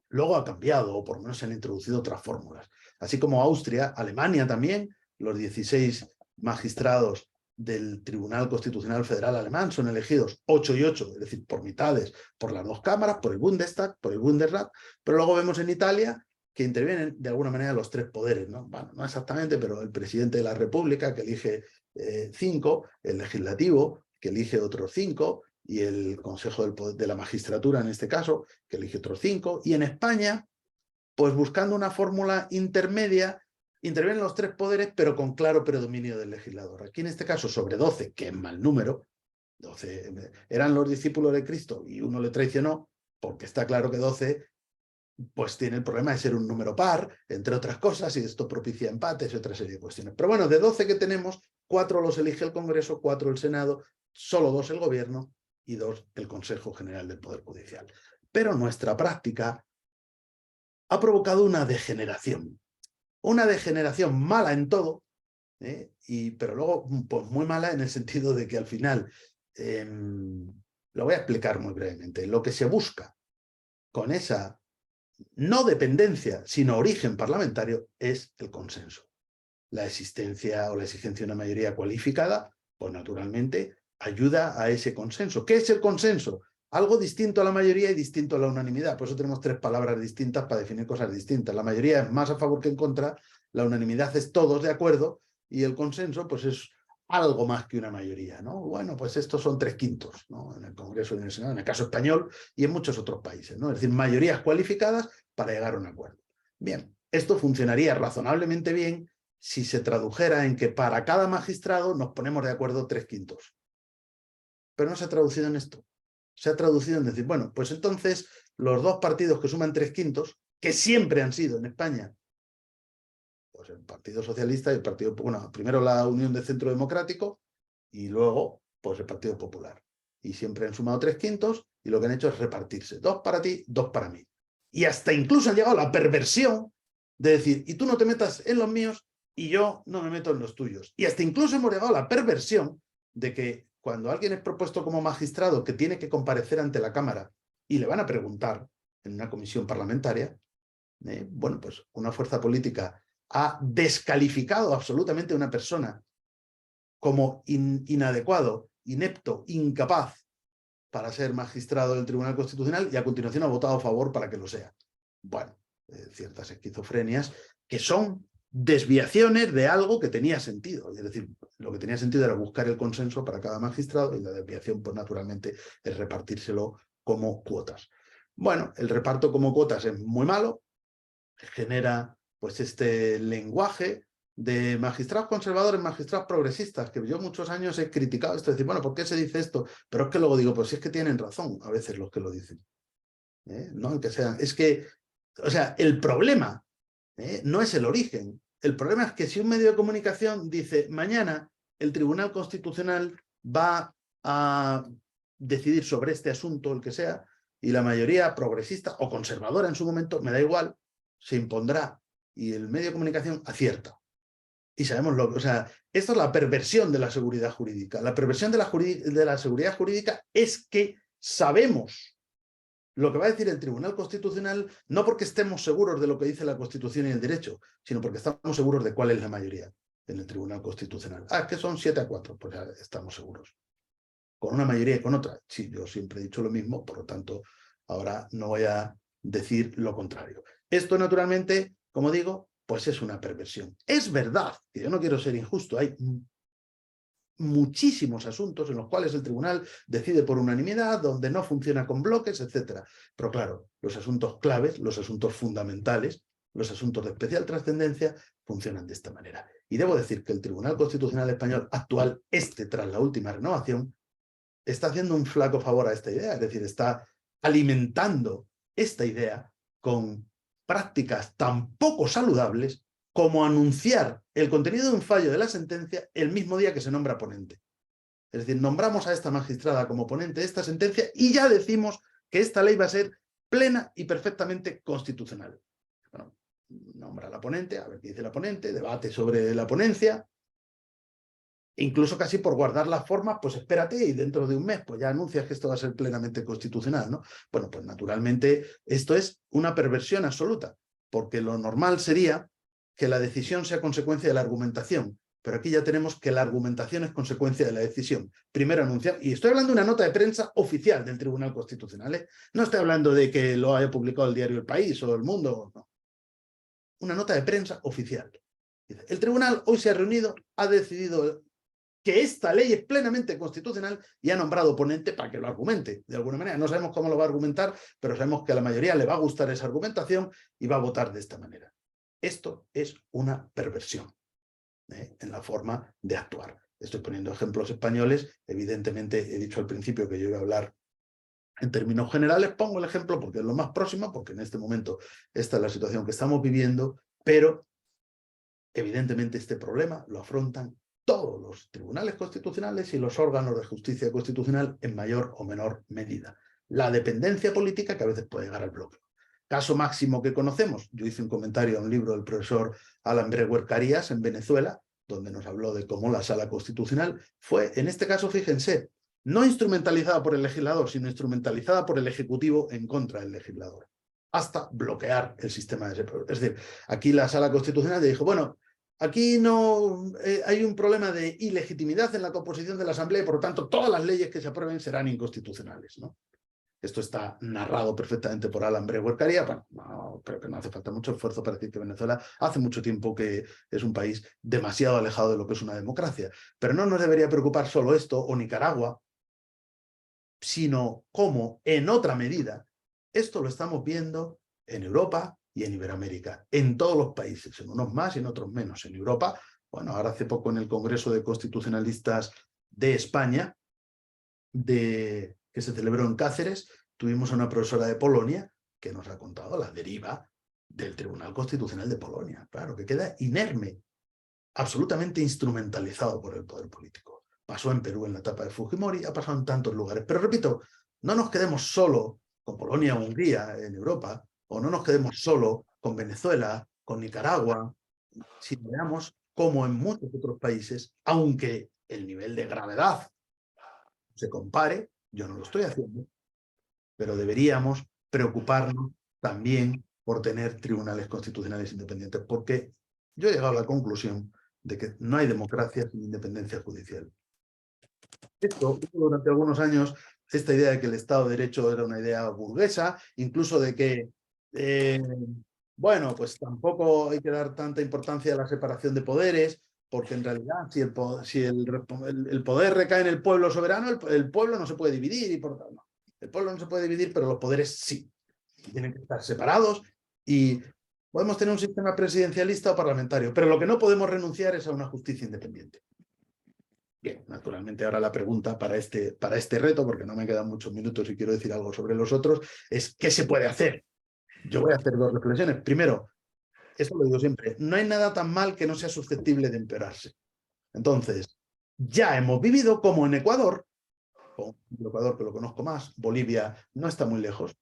luego ha cambiado, o por lo menos se han introducido otras fórmulas. Así como Austria, Alemania también, los 16 magistrados del Tribunal Constitucional Federal alemán son elegidos 8 y 8, es decir, por mitades, por las dos cámaras, por el Bundestag, por el Bundesrat, pero luego vemos en Italia que intervienen de alguna manera los 3 poderes, ¿no? Bueno, no exactamente, pero el presidente de la República, que elige 5, el legislativo, que elige otros 5, y el Consejo del Poder, de la Magistratura en este caso, que elige otros 5, y en España, pues buscando una fórmula intermedia, intervienen los 3 poderes, pero con claro predominio del legislador. Aquí en este caso sobre 12, que es mal número, 12 eran los discípulos de Cristo y uno le traicionó, porque está claro que 12 pues tiene el problema de ser un número par, entre otras cosas, y esto propicia empates y otra serie de cuestiones. Pero bueno, de 12 que tenemos, 4 los elige el Congreso, 4 el Senado, solo 2 el Gobierno y 2 el Consejo General del Poder Judicial. Pero nuestra práctica ha provocado una degeneración mala en todo, pero luego pues muy mala en el sentido de que al final, lo voy a explicar muy brevemente, lo que se busca con esa no dependencia, sino origen parlamentario, es el consenso. La existencia o la exigencia de una mayoría cualificada, pues naturalmente ayuda a ese consenso. ¿Qué es el consenso? Algo distinto a la mayoría y distinto a la unanimidad. Por eso tenemos 3 palabras distintas para definir cosas distintas. La mayoría es más a favor que en contra, la unanimidad es todos de acuerdo y el consenso pues es algo más que una mayoría, ¿no? Bueno, pues estos son 3/5, ¿no? En el Congreso y en el Senado, en el caso español y en muchos otros países, ¿no? Es decir, mayorías cualificadas para llegar a un acuerdo. Bien, esto funcionaría razonablemente bien si se tradujera en que para cada magistrado nos ponemos de acuerdo 3/5. Pero no se ha traducido en esto. Se ha traducido en decir, bueno, pues entonces los 2 partidos que suman 3/5, que siempre han sido en España, pues el Partido Socialista y el Partido, bueno, primero la Unión de Centro Democrático y luego pues el Partido Popular. Y siempre han sumado 3/5 y lo que han hecho es repartirse. 2 para ti, 2 para mí. Y hasta incluso han llegado a la perversión de decir, y tú no te metas en los míos y yo no me meto en los tuyos. Y hasta incluso hemos llegado a la perversión de que cuando alguien es propuesto como magistrado que tiene que comparecer ante la Cámara y le van a preguntar en una comisión parlamentaria, bueno, pues una fuerza política ha descalificado absolutamente a una persona como inadecuado, inepto, incapaz para ser magistrado del Tribunal Constitucional y a continuación ha votado a favor para que lo sea. Bueno, ciertas esquizofrenias que son desviaciones de algo que tenía sentido. Es decir, lo que tenía sentido era buscar el consenso para cada magistrado y la desviación, pues naturalmente, es repartírselo como cuotas. Bueno, el reparto como cuotas es muy malo, genera pues este lenguaje de magistrados conservadores, magistrados progresistas, que yo muchos años he criticado esto, decir, bueno, ¿por qué se dice esto? Pero es que luego digo, pues si es que tienen razón a veces los que lo dicen. No aunque sean, es que, o sea, el problema no es el origen. El problema es que si un medio de comunicación dice, mañana el Tribunal Constitucional va a decidir sobre este asunto, el que sea, y la mayoría progresista o conservadora en su momento, me da igual, se impondrá y el medio de comunicación acierta. Y sabemos lo que, o sea, esto es la perversión de la seguridad jurídica. La perversión de la seguridad jurídica es que sabemos lo que va a decir el Tribunal Constitucional, no porque estemos seguros de lo que dice la Constitución y el derecho, sino porque estamos seguros de cuál es la mayoría en el Tribunal Constitucional. Ah, que son 7-4, pues ya estamos seguros. Con una mayoría y con otra. Sí, yo siempre he dicho lo mismo, por lo tanto, ahora no voy a decir lo contrario. Esto, naturalmente, como digo, pues es una perversión. Es verdad, que yo no quiero ser injusto, hay muchísimos asuntos en los cuales el tribunal decide por unanimidad, donde no funciona con bloques, etc. Pero claro, los asuntos claves, los asuntos fundamentales, los asuntos de especial trascendencia, funcionan de esta manera. Y debo decir que el Tribunal Constitucional Español actual, tras la última renovación, está haciendo un flaco favor a esta idea, es decir, está alimentando esta idea con prácticas tan poco saludables como anunciar el contenido de un fallo de la sentencia el mismo día que se nombra ponente. Es decir, nombramos a esta magistrada como ponente de esta sentencia y ya decimos que esta ley va a ser plena y perfectamente constitucional. Bueno, nombra a la ponente, a ver qué dice la ponente, debate sobre la ponencia, incluso casi por guardar las formas, pues espérate y dentro de un mes pues ya anuncias que esto va a ser plenamente constitucional, ¿no? Bueno, pues naturalmente esto es una perversión absoluta, porque lo normal sería que la decisión sea consecuencia de la argumentación, pero aquí ya tenemos que la argumentación es consecuencia de la decisión. Primero anunciar, y estoy hablando de una nota de prensa oficial del Tribunal Constitucional, ¿eh? No estoy hablando de que lo haya publicado el diario El País o El Mundo, no. Una nota de prensa oficial. El tribunal hoy se ha reunido, ha decidido que esta ley es plenamente constitucional y ha nombrado ponente para que lo argumente. De alguna manera, no sabemos cómo lo va a argumentar, pero sabemos que a la mayoría le va a gustar esa argumentación y va a votar de esta manera. Esto es una perversión en la forma de actuar. Estoy poniendo ejemplos españoles. Evidentemente, he dicho al principio que yo iba a hablar en términos generales. Pongo el ejemplo porque es lo más próximo, porque en este momento esta es la situación que estamos viviendo, pero evidentemente este problema lo afrontan todos los tribunales constitucionales y los órganos de justicia constitucional en mayor o menor medida. La dependencia política que a veces puede llegar al bloqueo. Caso máximo que conocemos, yo hice un comentario a un libro del profesor Alan Brewer Carías en Venezuela, donde nos habló de cómo la sala constitucional fue, en este caso, fíjense, no instrumentalizada por el legislador, sino instrumentalizada por el Ejecutivo en contra del legislador, hasta bloquear el sistema de ese problema. Es decir, aquí la sala constitucional le dijo, bueno, aquí no hay un problema de ilegitimidad en la composición de la Asamblea y por lo tanto todas las leyes que se aprueben serán inconstitucionales, ¿no? Esto está narrado perfectamente por Alan Brewer Carías. Bueno, no, creo que no hace falta mucho esfuerzo para decir que Venezuela hace mucho tiempo que es un país demasiado alejado de lo que es una democracia. Pero no nos debería preocupar solo esto, o Nicaragua, sino cómo, en otra medida, esto lo estamos viendo en Europa y en Iberoamérica, en todos los países, en unos más y en otros menos. En Europa, bueno, ahora hace poco en el Congreso de Constitucionalistas de España, que se celebró en Cáceres, tuvimos a una profesora de Polonia que nos ha contado la deriva del Tribunal Constitucional de Polonia. Claro, que queda inerme, absolutamente instrumentalizado por el poder político. Pasó en Perú en la etapa de Fujimori, ha pasado en tantos lugares. Pero repito, no nos quedemos solo con Polonia o Hungría en Europa, o no nos quedemos solo con Venezuela, con Nicaragua, si veamos cómo en muchos otros países, aunque el nivel de gravedad se compare, yo no lo estoy haciendo, pero deberíamos preocuparnos también por tener tribunales constitucionales independientes, porque yo he llegado a la conclusión de que no hay democracia sin independencia judicial. Esto, durante algunos años, esta idea de que el Estado de Derecho era una idea burguesa, incluso de que, bueno, pues tampoco hay que dar tanta importancia a la separación de poderes, porque en realidad si el poder recae en el pueblo soberano, el pueblo no se puede dividir, y por tanto, no. El pueblo no se puede dividir, pero los poderes sí. Tienen que estar separados y podemos tener un sistema presidencialista o parlamentario, pero lo que no podemos renunciar es a una justicia independiente. Bien, naturalmente ahora la pregunta para este reto, porque no me quedan muchos minutos y quiero decir algo sobre los otros, es ¿qué se puede hacer? Yo voy a hacer dos reflexiones. Primero, esto lo digo siempre, no hay nada tan mal que no sea susceptible de empeorarse. Entonces, ya hemos vivido como en Ecuador, Ecuador que lo conozco más, Bolivia no está muy lejos,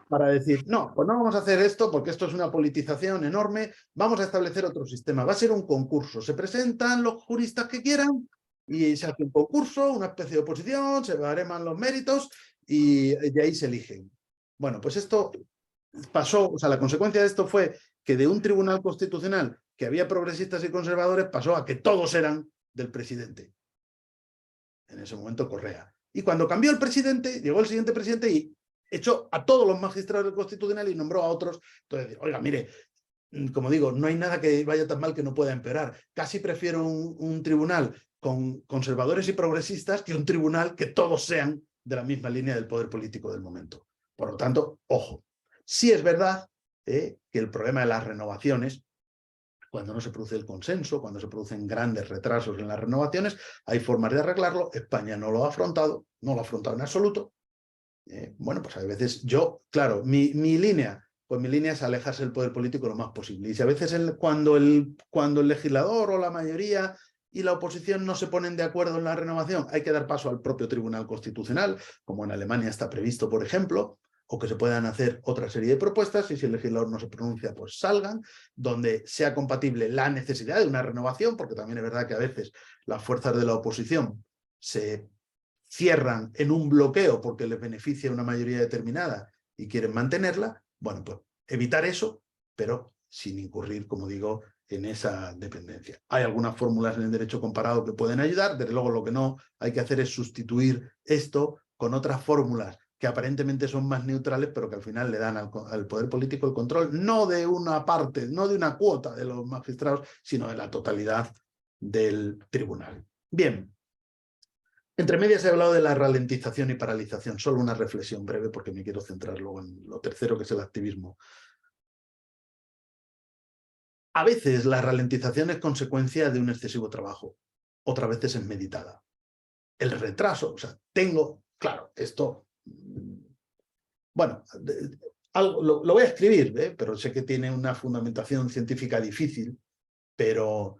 para decir, no, pues no vamos a hacer esto porque esto es una politización enorme, vamos a establecer otro sistema, va a ser un concurso, se presentan los juristas que quieran y se hace un concurso, una especie de oposición, se bareman los méritos y de ahí se eligen. Bueno, pues esto pasó, o sea, la consecuencia de esto fue que de un tribunal constitucional que había progresistas y conservadores pasó a que todos eran del presidente. En ese momento Correa. Y cuando cambió el presidente, llegó el siguiente presidente y echó a todos los magistrados del Constitucional y nombró a otros. Entonces, oiga, mire, como digo, no hay nada que vaya tan mal que no pueda empeorar. Casi prefiero un tribunal con conservadores y progresistas que un tribunal que todos sean de la misma línea del poder político del momento. Por lo tanto, ojo, sí es verdad que el problema de las renovaciones, cuando no se produce el consenso, cuando se producen grandes retrasos en las renovaciones, hay formas de arreglarlo. España no lo ha afrontado, no lo ha afrontado en absoluto. Bueno, pues a veces yo, claro, mi línea es alejarse del poder político lo más posible. Y si a veces cuando el legislador o la mayoría y la oposición no se ponen de acuerdo en la renovación, hay que dar paso al propio Tribunal Constitucional, como en Alemania está previsto, por ejemplo, o que se puedan hacer otra serie de propuestas, y si el legislador no se pronuncia, pues salgan, donde sea compatible la necesidad de una renovación, porque también es verdad que a veces las fuerzas de la oposición se cierran en un bloqueo porque les beneficia una mayoría determinada y quieren mantenerla. Bueno, pues evitar eso, pero sin incurrir, como digo, en esa dependencia. Hay algunas fórmulas en el derecho comparado que pueden ayudar. Desde luego, lo que no hay que hacer es sustituir esto con otras fórmulas que aparentemente son más neutrales, pero que al final le dan al poder político el control, no de una parte, no de una cuota de los magistrados, sino de la totalidad del tribunal. Bien, entre medias he hablado de la ralentización y paralización. Solo una reflexión breve porque me quiero centrar luego en lo tercero, que es el activismo. A veces la ralentización es consecuencia de un excesivo trabajo, otras veces es meditada. El retraso, o sea, claro, esto, bueno, lo voy a escribir, pero sé que tiene una fundamentación científica difícil, pero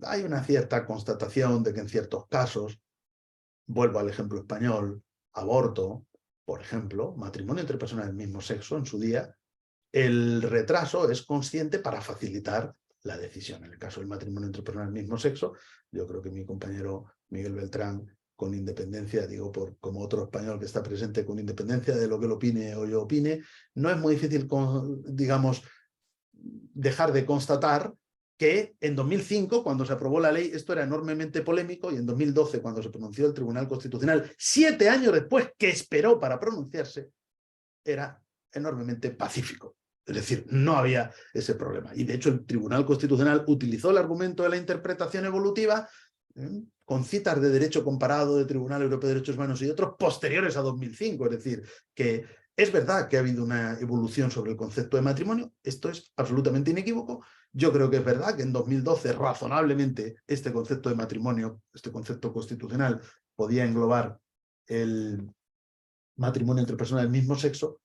hay una cierta constatación de que en ciertos casos, vuelvo al ejemplo español, aborto, por ejemplo, matrimonio entre personas del mismo sexo en su día, el retraso es consciente para facilitar la decisión. En el caso del matrimonio entre personas del mismo sexo, yo creo que mi compañero Miguel Beltrán, con independencia, digo como otro español que está presente, con independencia de lo que él opine o yo opine, no es muy difícil, digamos, dejar de constatar que en 2005, cuando se aprobó la ley, esto era enormemente polémico, y en 2012, cuando se pronunció el Tribunal Constitucional, 7 años después que esperó para pronunciarse, era enormemente pacífico. Es decir, no había ese problema. Y de hecho el Tribunal Constitucional utilizó el argumento de la interpretación evolutiva con citas de derecho comparado del Tribunal Europeo de Derechos Humanos y otros posteriores a 2005. Es decir, que es verdad que ha habido una evolución sobre el concepto de matrimonio. Esto es absolutamente inequívoco. Yo creo que es verdad que en 2012 razonablemente este concepto de matrimonio, este concepto constitucional, podía englobar el matrimonio entre personas del mismo sexo,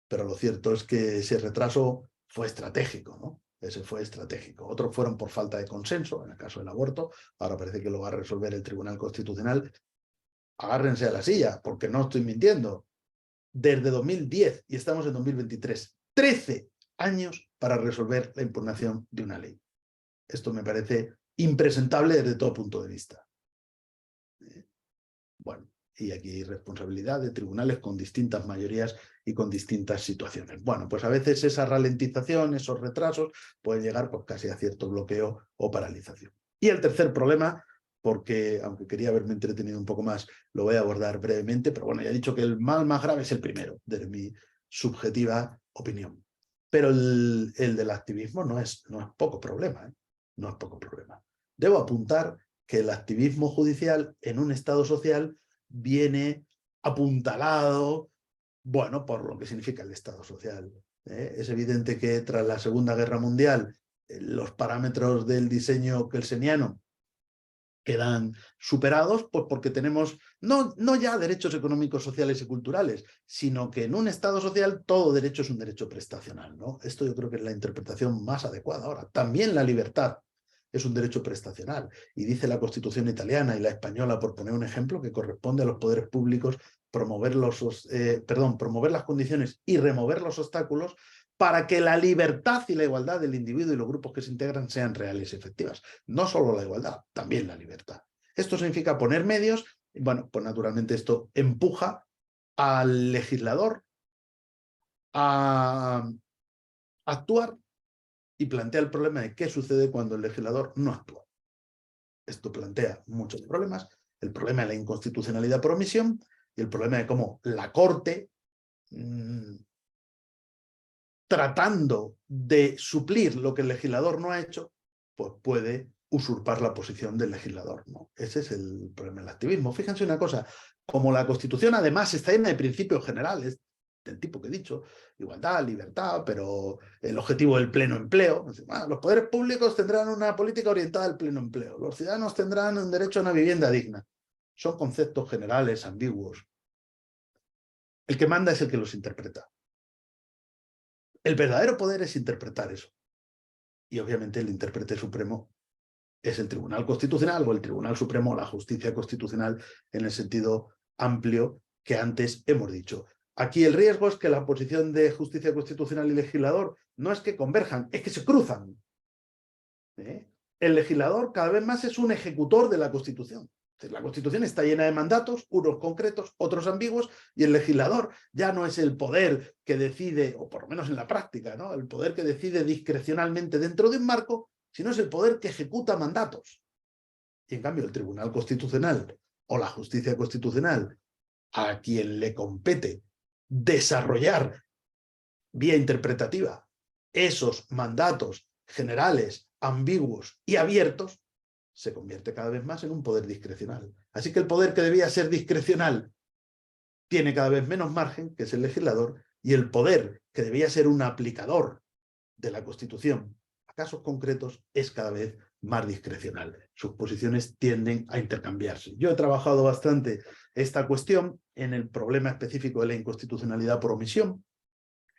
pero lo cierto es que ese retraso fue estratégico, ¿no? Ese fue estratégico. Otros fueron por falta de consenso, en el caso del aborto. Ahora parece que lo va a resolver el Tribunal Constitucional. Agárrense a la silla, porque no estoy mintiendo. Desde 2010, y estamos en 2023, 13 años para resolver la impugnación de una ley. Esto me parece impresentable desde todo punto de vista. Bueno, y aquí hay responsabilidad de tribunales con distintas mayorías y con distintas situaciones. Bueno, pues a veces esa ralentización, esos retrasos, pueden llegar pues, casi a cierto bloqueo o paralización. Y el tercer problema, porque aunque quería haberme entretenido un poco más, lo voy a abordar brevemente, pero bueno, ya he dicho que el mal más grave es el primero, desde mi subjetiva opinión. Pero el del activismo no es poco problema, ¿eh? No es poco problema. Debo apuntar que el activismo judicial en un Estado social viene apuntalado, bueno, por lo que significa el Estado social. Es evidente que tras la Segunda Guerra Mundial los parámetros del diseño kelseniano quedan superados, pues porque tenemos no ya derechos económicos, sociales y culturales, sino que en un Estado social todo derecho es un derecho prestacional, ¿no? Esto yo creo que es la interpretación más adecuada. Ahora, también la libertad es un derecho prestacional, y dice la Constitución italiana y la española, por poner un ejemplo, que corresponde a los poderes públicos promover las condiciones y remover los obstáculos para que la libertad y la igualdad del individuo y los grupos que se integran sean reales y efectivas. No solo la igualdad, también la libertad. Esto significa poner medios, y bueno, pues naturalmente esto empuja al legislador a actuar y plantea el problema de qué sucede cuando el legislador no actúa. Esto plantea muchos problemas, el problema de la inconstitucionalidad por omisión y el problema de cómo la Corte, tratando de suplir lo que el legislador no ha hecho, pues puede usurpar la posición del legislador, ¿no? Ese es el problema del activismo. Fíjense una cosa, como la Constitución además está llena de principios generales, del tipo que he dicho, igualdad, libertad, pero el objetivo del pleno empleo. Los poderes públicos tendrán una política orientada al pleno empleo, los ciudadanos tendrán un derecho a una vivienda digna. Son conceptos generales, ambiguos. El que manda es el que los interpreta. El verdadero poder es interpretar eso. Y obviamente el intérprete supremo es el Tribunal Constitucional o el Tribunal Supremo o la Justicia Constitucional en el sentido amplio que antes hemos dicho. Aquí el riesgo es que la posición de justicia constitucional y legislador no es que converjan, es que se cruzan. El legislador cada vez más es un ejecutor de la Constitución. La Constitución está llena de mandatos, unos concretos, otros ambiguos, y el legislador ya no es el poder que decide, o por lo menos en la práctica, ¿no? El poder que decide discrecionalmente dentro de un marco, sino es el poder que ejecuta mandatos. Y en cambio el Tribunal Constitucional o la Justicia Constitucional, a quien le compete desarrollar vía interpretativa esos mandatos generales, ambiguos y abiertos, se convierte cada vez más en un poder discrecional. Así que el poder que debía ser discrecional tiene cada vez menos margen, que es el legislador, y el poder que debía ser un aplicador de la Constitución a casos concretos es cada vez más discrecional. Sus posiciones tienden a intercambiarse. Yo he trabajado bastante esta cuestión en el problema específico de la inconstitucionalidad por omisión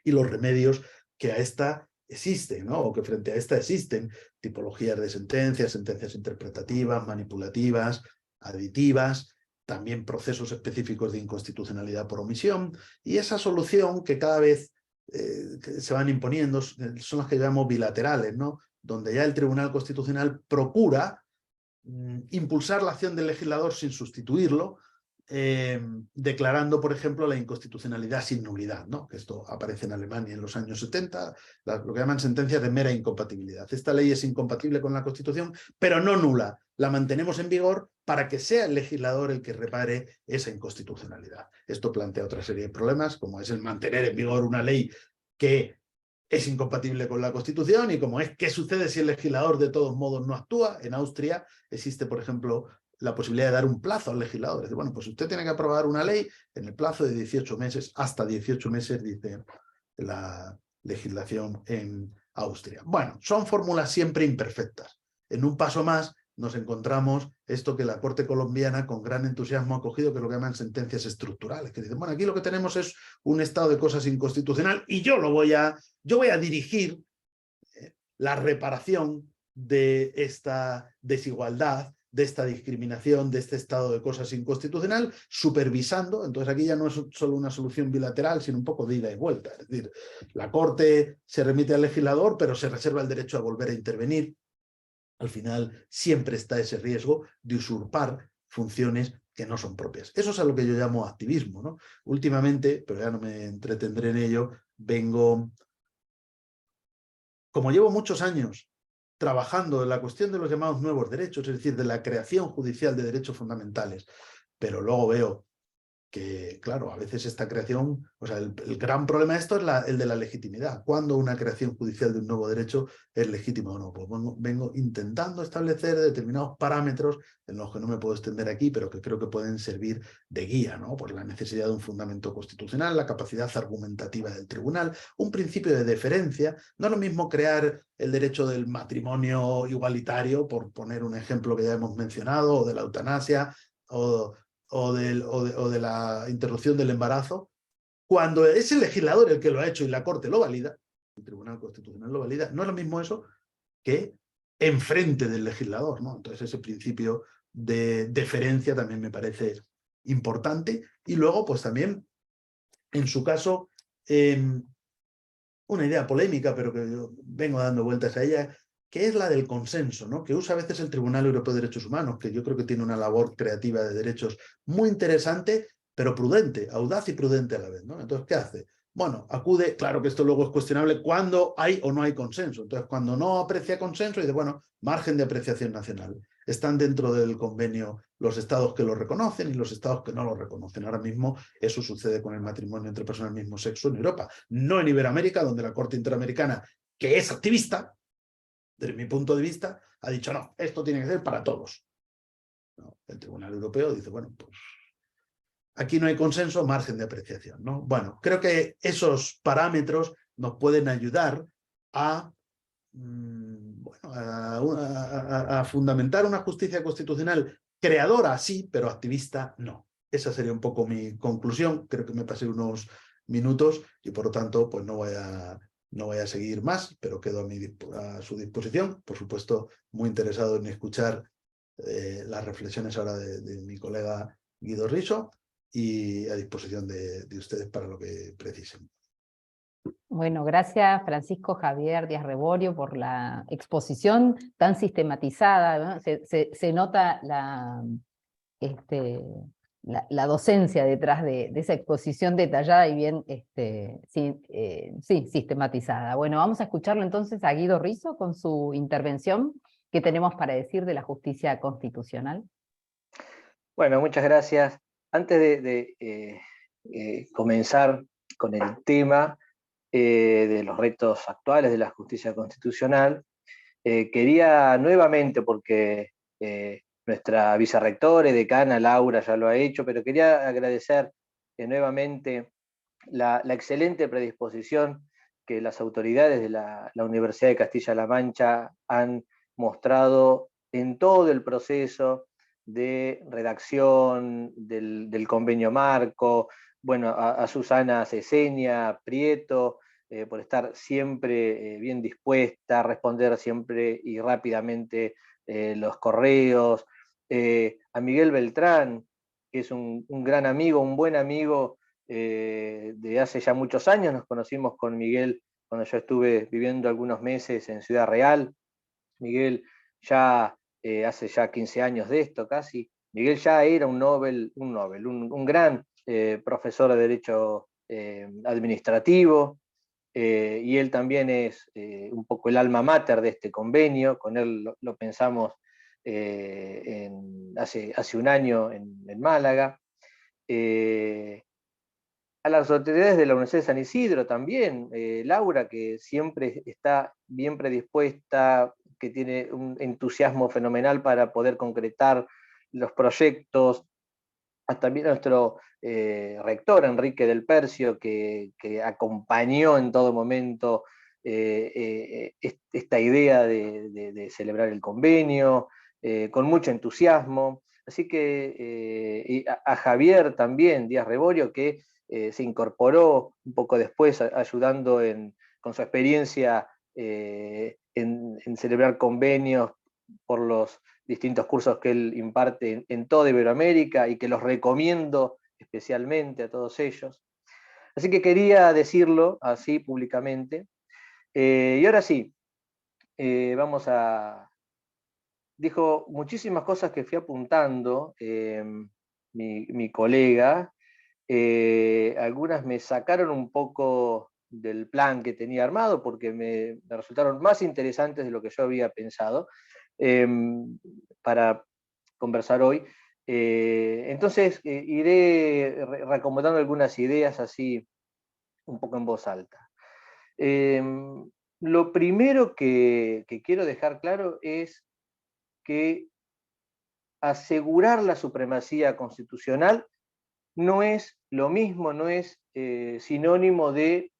y los remedios que a esta existen, ¿no? O que frente a esta existen tipologías de sentencias, sentencias interpretativas, manipulativas, aditivas, también procesos específicos de inconstitucionalidad por omisión, y esa solución que cada vez que se van imponiendo son las que llamamos bilaterales, ¿no? Donde ya el Tribunal Constitucional procura impulsar la acción del legislador sin sustituirlo, declarando, por ejemplo, la inconstitucionalidad sin nulidad, ¿no? Que esto aparece en Alemania en los años 70, lo que llaman sentencias de mera incompatibilidad. Esta ley es incompatible con la Constitución, pero no nula. La mantenemos en vigor para que sea el legislador el que repare esa inconstitucionalidad. Esto plantea otra serie de problemas, como es el mantener en vigor una ley que es incompatible con la Constitución, y como es qué sucede si el legislador de todos modos no actúa. En Austria existe, por ejemplo, la posibilidad de dar un plazo al legislador. Es decir, bueno, pues usted tiene que aprobar una ley en el plazo de 18 meses, hasta 18 meses, dice la legislación en Austria. Bueno, son fórmulas siempre imperfectas. En un paso más nos encontramos esto que la Corte colombiana con gran entusiasmo ha cogido, que es lo que llaman sentencias estructurales, que dicen, bueno, aquí lo que tenemos es un estado de cosas inconstitucional y yo voy a dirigir la reparación de esta desigualdad, de esta discriminación, de este estado de cosas inconstitucional, supervisando. Entonces aquí ya no es solo una solución bilateral, sino un poco de ida y vuelta. Es decir, la Corte se remite al legislador, pero se reserva el derecho a volver a intervenir. Al final siempre está ese riesgo de usurpar funciones que no son propias. Eso es a lo que yo llamo activismo, ¿no? Últimamente, pero ya no me entretendré en ello, como llevo muchos años trabajando en la cuestión de los llamados nuevos derechos, es decir, de la creación judicial de derechos fundamentales, pero luego veo que, claro, a veces esta creación, o sea, el gran problema de esto es el de la legitimidad. ¿Cuándo una creación judicial de un nuevo derecho es legítima o no? Pues vengo intentando establecer determinados parámetros en los que no me puedo extender aquí, pero que creo que pueden servir de guía, ¿no? Por la necesidad de un fundamento constitucional, la capacidad argumentativa del tribunal, un principio de deferencia. No es lo mismo crear el derecho del matrimonio igualitario, por poner un ejemplo que ya hemos mencionado, o de la eutanasia, o de la interrupción del embarazo, cuando es el legislador el que lo ha hecho y la Corte lo valida, el Tribunal Constitucional lo valida, no es lo mismo eso que enfrente del legislador, ¿no? Entonces ese principio de deferencia también me parece importante. Y luego, pues también, en su caso, una idea polémica, pero que yo vengo dando vueltas a ella, que es la del consenso, ¿no? Que usa a veces el Tribunal Europeo de Derechos Humanos, que yo creo que tiene una labor creativa de derechos muy interesante, pero prudente, audaz y prudente a la vez, ¿no? Entonces, ¿qué hace? Bueno, acude, claro que esto luego es cuestionable cuando hay o no hay consenso. Entonces, cuando no aprecia consenso, dice, bueno, margen de apreciación nacional. Están dentro del convenio los estados que lo reconocen y los estados que no lo reconocen. Ahora mismo eso sucede con el matrimonio entre personas del mismo sexo en Europa, no en Iberoamérica, donde la Corte Interamericana, que es activista, desde mi punto de vista, ha dicho, no, esto tiene que ser para todos. ¿No? El Tribunal Europeo dice, bueno, pues aquí no hay consenso, margen de apreciación, ¿no? Bueno, creo que esos parámetros nos pueden ayudar a, a fundamentar una justicia constitucional creadora, sí, pero activista, no. Esa sería un poco mi conclusión. Creo que me pasé unos minutos y por lo tanto, pues no voy a seguir más, pero quedo a su disposición. Por supuesto, muy interesado en escuchar las reflexiones ahora de mi colega Guido Riso, y a disposición de ustedes para lo que precisen. Bueno, gracias Francisco Javier Díaz Reborio por la exposición tan sistematizada, ¿no? Se nota la docencia detrás de esa exposición detallada y bien sistematizada. Bueno, vamos a escucharlo entonces a Guido Riso con su intervención. ¿Qué tenemos para decir de la justicia constitucional? Bueno, muchas gracias. Antes de comenzar con el tema de los retos actuales de la justicia constitucional, quería nuevamente, porque nuestra vicerrectora y decana Laura ya lo ha hecho, pero quería agradecer nuevamente la excelente predisposición que las autoridades de la Universidad de Castilla-La Mancha han mostrado en todo el proceso de redacción del convenio marco, bueno, a Susana Ceseña Prieto, por estar siempre bien dispuesta a responder siempre y rápidamente los correos, a Miguel Beltrán, que es un gran amigo, un buen amigo de hace ya muchos años. Nos conocimos con Miguel cuando yo estuve viviendo algunos meses en Ciudad Real. Miguel ya hace ya 15 años de esto casi, Miguel ya era un gran profesor de Derecho Administrativo, y él también es un poco el alma mater de este convenio. Con él lo pensamos hace un año en Málaga. A las autoridades de la Universidad de San Isidro también, Laura, que siempre está bien predispuesta, que tiene un entusiasmo fenomenal para poder concretar los proyectos, también a nuestro rector Enrique del Percio, que acompañó en todo momento esta idea de celebrar el convenio, con mucho entusiasmo. Así que y a Javier también, Díaz Reborio, que se incorporó un poco después, ayudando con su experiencia en celebrar convenios por los distintos cursos que él imparte en toda Iberoamérica, y que los recomiendo especialmente a todos ellos. Así que quería decirlo así públicamente. Y ahora sí, vamos a... Dijo muchísimas cosas que fui apuntando mi colega. Algunas me sacaron un poco del plan que tenía armado, porque me resultaron más interesantes de lo que yo había pensado para conversar hoy. Entonces iré reacomodando algunas ideas así un poco en voz alta. Lo primero que quiero dejar claro es que asegurar la supremacía constitucional no es lo mismo, no es sinónimo de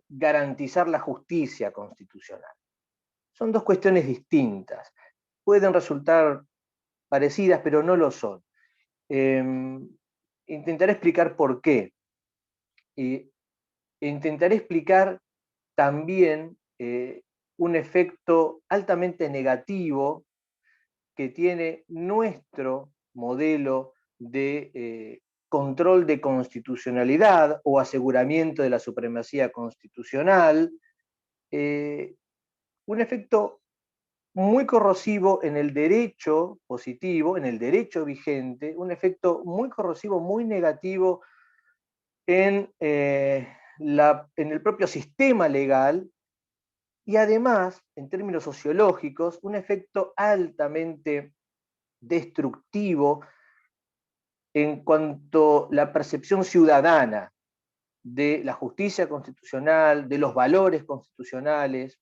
garantizar la justicia constitucional. Son dos cuestiones distintas. Pueden resultar parecidas, pero no lo son. Intentaré explicar por qué. Intentaré explicar también un efecto altamente negativo que tiene nuestro modelo de control de constitucionalidad o aseguramiento de la supremacía constitucional, un efecto muy corrosivo en el derecho positivo, en el derecho vigente, un efecto muy corrosivo, muy negativo en el propio sistema legal, y además, en términos sociológicos, un efecto altamente destructivo en cuanto a la percepción ciudadana de la justicia constitucional, de los valores constitucionales.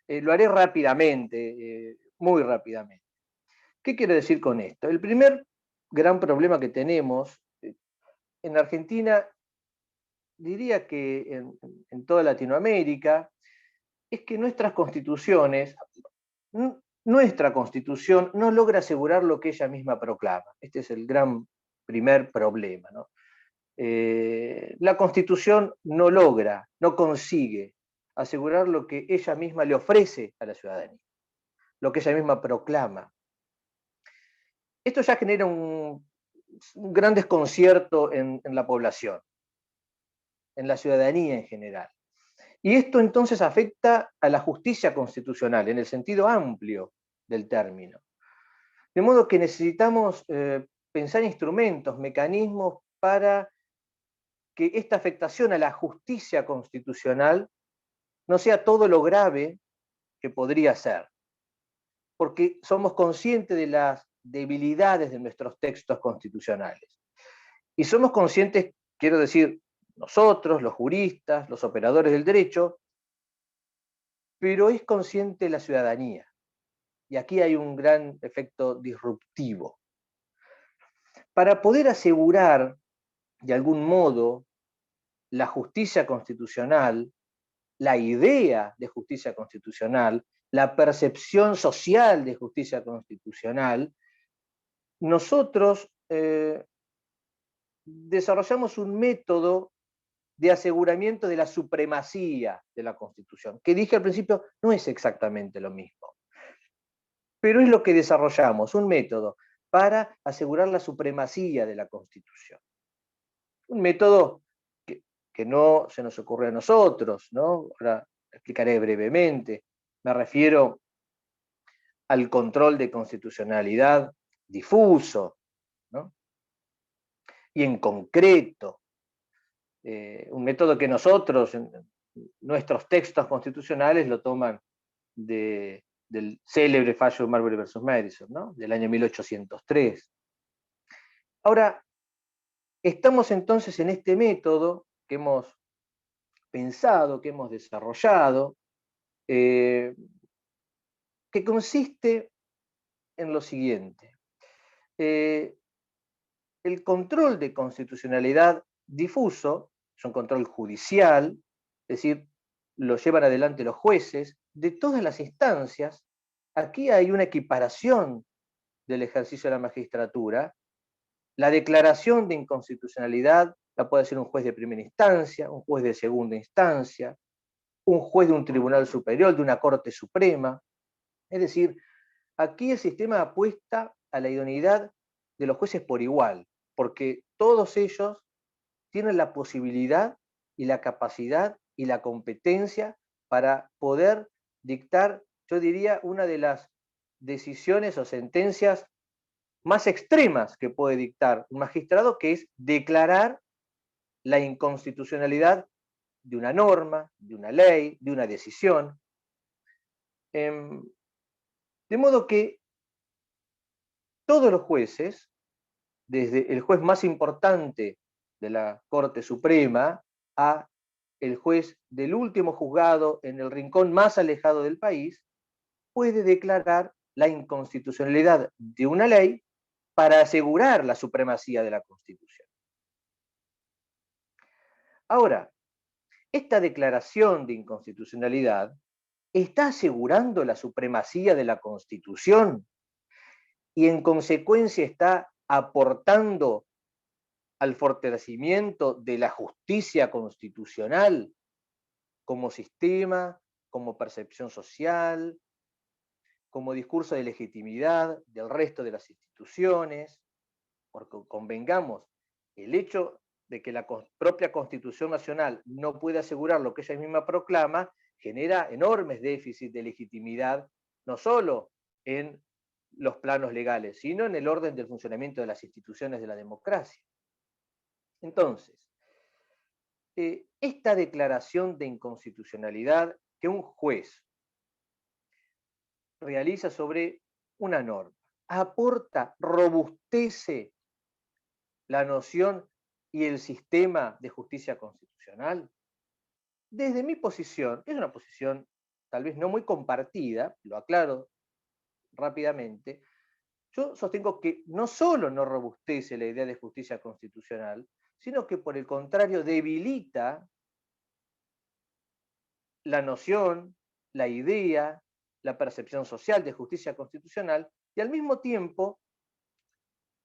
Lo haré rápidamente, muy rápidamente. ¿Qué quiero decir con esto? El primer gran problema que tenemos en Argentina, diría que en toda Latinoamérica, es que nuestra constitución no logra asegurar lo que ella misma proclama. Este es el gran primer problema, ¿no? La Constitución no logra, no consigue asegurar lo que ella misma le ofrece a la ciudadanía, lo que ella misma proclama. Esto ya genera un gran desconcierto en la población, en la ciudadanía en general. Y esto entonces afecta a la justicia constitucional, en el sentido amplio del término. De modo que necesitamos pensar instrumentos, mecanismos para que esta afectación a la justicia constitucional no sea todo lo grave que podría ser, porque somos conscientes de las debilidades de nuestros textos constitucionales. Y somos conscientes, quiero decir, nosotros, los juristas, los operadores del derecho, pero es consciente la ciudadanía. y aquí hay un gran efecto disruptivo. Para poder asegurar, de algún modo, la justicia constitucional, la idea de justicia constitucional, la percepción social de justicia constitucional, nosotros desarrollamos un método de aseguramiento de la supremacía de la Constitución, que dije al principio no es exactamente lo mismo, pero es lo que desarrollamos, un método para asegurar la supremacía de la Constitución. Un método que no se nos ocurre a nosotros, ¿no? Ahora explicaré brevemente. Me refiero al control de constitucionalidad difuso, ¿no? Y en concreto, un método que nosotros, en nuestros textos constitucionales, lo toman del célebre fallo de Marbury versus Madison, ¿no? Del año 1803. Ahora, estamos entonces en este método que hemos pensado, que hemos desarrollado, que consiste en lo siguiente. El control de constitucionalidad difuso es un control judicial, es decir, lo llevan adelante los jueces de todas las instancias. Aquí hay una equiparación del ejercicio de la magistratura. La declaración de inconstitucionalidad la puede hacer un juez de primera instancia, un juez de segunda instancia, un juez de un tribunal superior, de una Corte Suprema. Es decir, aquí el sistema apuesta a la idoneidad de los jueces por igual, porque todos ellos tienen la posibilidad y la capacidad y la competencia para poder dictar, yo diría, una de las decisiones o sentencias más extremas que puede dictar un magistrado, que es declarar la inconstitucionalidad de una norma, de una ley, de una decisión. De modo que todos los jueces, desde el juez más importante de la Corte Suprema a el juez del último juzgado en el rincón más alejado del país, puede declarar la inconstitucionalidad de una ley para asegurar la supremacía de la Constitución. Ahora, esta declaración de inconstitucionalidad está asegurando la supremacía de la Constitución y en consecuencia está aportando al fortalecimiento de la justicia constitucional como sistema, como percepción social, como discurso de legitimidad del resto de las instituciones, porque convengamos, el hecho de que la propia Constitución Nacional no puede asegurar lo que ella misma proclama, genera enormes déficits de legitimidad, no solo en los planos legales, sino en el orden del funcionamiento de las instituciones de la democracia. Entonces, esta declaración de inconstitucionalidad que un juez realiza sobre una norma aporta, robustece la noción y el sistema de justicia constitucional. Desde mi posición, que es una posición tal vez no muy compartida, lo aclaro rápidamente, yo sostengo que no solo no robustece la idea de justicia constitucional, sino que por el contrario debilita la noción, la idea, la percepción social de justicia constitucional y al mismo tiempo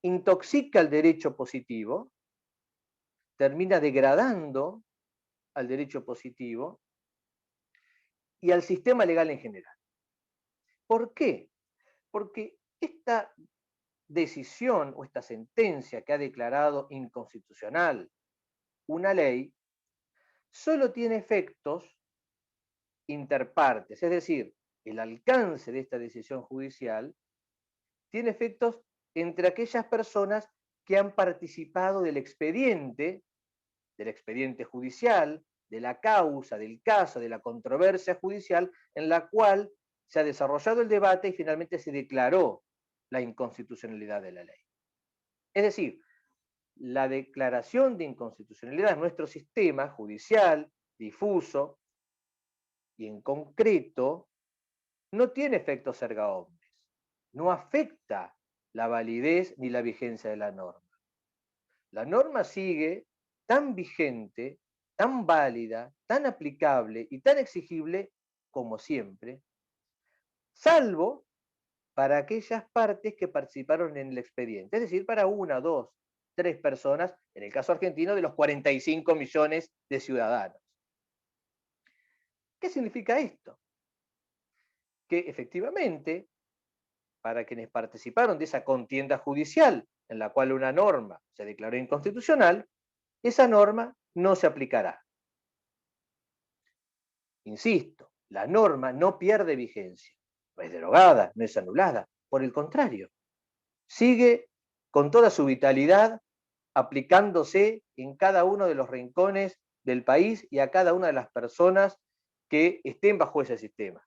intoxica el derecho positivo, termina degradando al derecho positivo y al sistema legal en general. ¿Por qué? Porque esta decisión o esta sentencia que ha declarado inconstitucional una ley solo tiene efectos interpartes, es decir, el alcance de esta decisión judicial tiene efectos entre aquellas personas que han participado del expediente judicial, de la causa, del caso, de la controversia judicial en la cual se ha desarrollado el debate y finalmente se declaró la inconstitucionalidad de la ley. Es decir, la declaración de inconstitucionalidad en nuestro sistema judicial, difuso y en concreto, no tiene efectos erga omnes. no afecta la validez ni la vigencia de la norma. La norma sigue tan vigente, tan válida, tan aplicable y tan exigible como siempre, salvo para aquellas partes que participaron en el expediente, es decir, para 1, 2, 3 personas, en el caso argentino, de los 45 millones de ciudadanos. ¿Qué significa esto? Que efectivamente, para quienes participaron de esa contienda judicial en la cual una norma se declaró inconstitucional, esa norma no se aplicará. Insisto, la norma no pierde vigencia, no es derogada, no es anulada, por el contrario, sigue con toda su vitalidad aplicándose en cada uno de los rincones del país y a cada una de las personas que estén bajo ese sistema.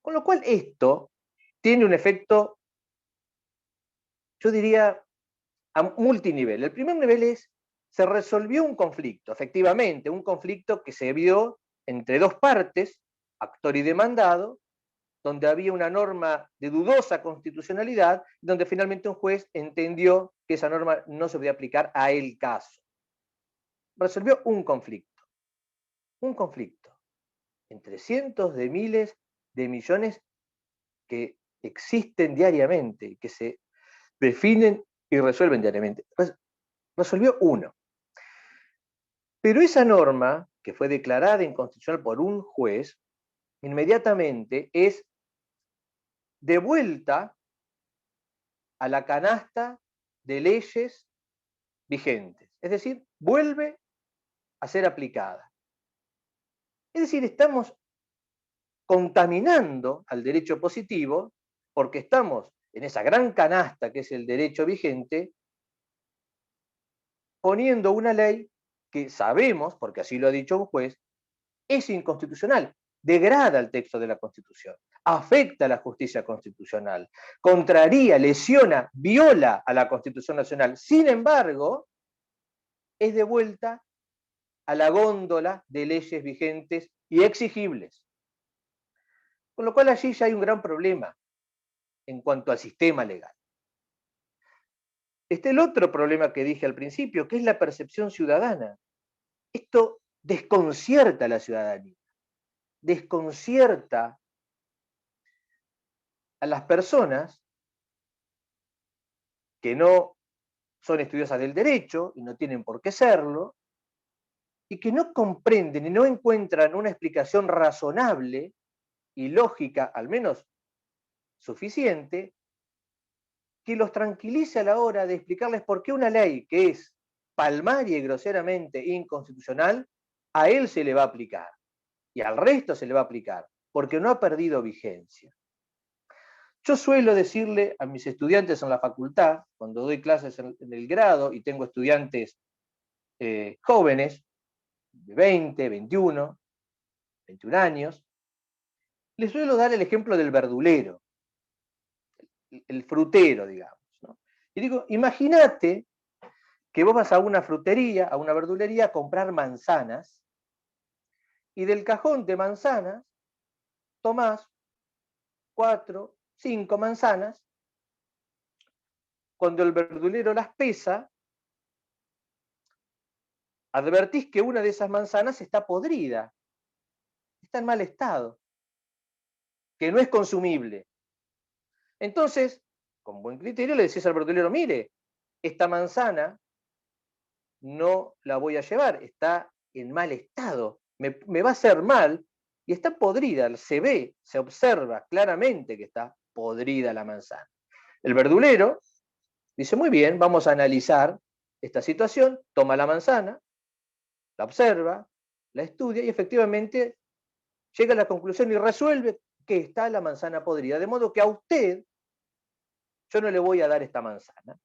Con lo cual esto tiene un efecto, yo diría, a multinivel. El primer nivel es, se resolvió un conflicto, efectivamente, un conflicto que se vio entre dos partes, actor y demandado, donde había una norma de dudosa constitucionalidad, donde finalmente un juez entendió que esa norma no se podía aplicar a el caso. Resolvió un conflicto entre cientos de miles de millones que existen diariamente, que se definen y resuelven diariamente. Resolvió uno. Pero esa norma, que fue declarada inconstitucional por un juez, inmediatamente es devuelta a la canasta de leyes vigentes. Es decir, vuelve a ser aplicada. Es decir, estamos contaminando al derecho positivo porque estamos en esa gran canasta que es el derecho vigente, poniendo una ley que sabemos, porque así lo ha dicho un juez, es inconstitucional, degrada el texto de la Constitución, afecta a la justicia constitucional, contraría, lesiona, viola a la Constitución Nacional. Sin embargo, es devuelta a la góndola de leyes vigentes y exigibles. Con lo cual allí ya hay un gran problema en cuanto al sistema legal. Está el otro problema que dije al principio, que es la percepción ciudadana. Esto desconcierta a la ciudadanía, desconcierta a las personas que no son estudiosas del derecho y no tienen por qué serlo, y que no comprenden y no encuentran una explicación razonable y lógica, al menos suficiente, que los tranquilice a la hora de explicarles por qué una ley que es palmaria y groseramente inconstitucional, a él se le va a aplicar y al resto se le va a aplicar, porque no ha perdido vigencia. Yo suelo decirle a mis estudiantes en la facultad, cuando doy clases en el grado y tengo estudiantes jóvenes, de 20, 21, 21 años, les suelo dar el ejemplo del verdulero, el frutero, digamos, ¿no? Y digo, imagínate que vos vas a una frutería, a una verdulería a comprar manzanas, y del cajón de manzanas tomás 4, 5 manzanas, cuando el verdulero las pesa, advertís que una de esas manzanas está podrida, está en mal estado, que no es consumible. Entonces, con buen criterio le decís al verdulero, mire, esta manzana no la voy a llevar, está en mal estado, me va a hacer mal y está podrida, se ve, se observa claramente que está podrida la manzana. El verdulero dice, muy bien, vamos a analizar esta situación, toma la manzana, la observa, la estudia y efectivamente llega a la conclusión y resuelve que está la manzana podrida, de modo que a usted yo no le voy a dar esta manzana.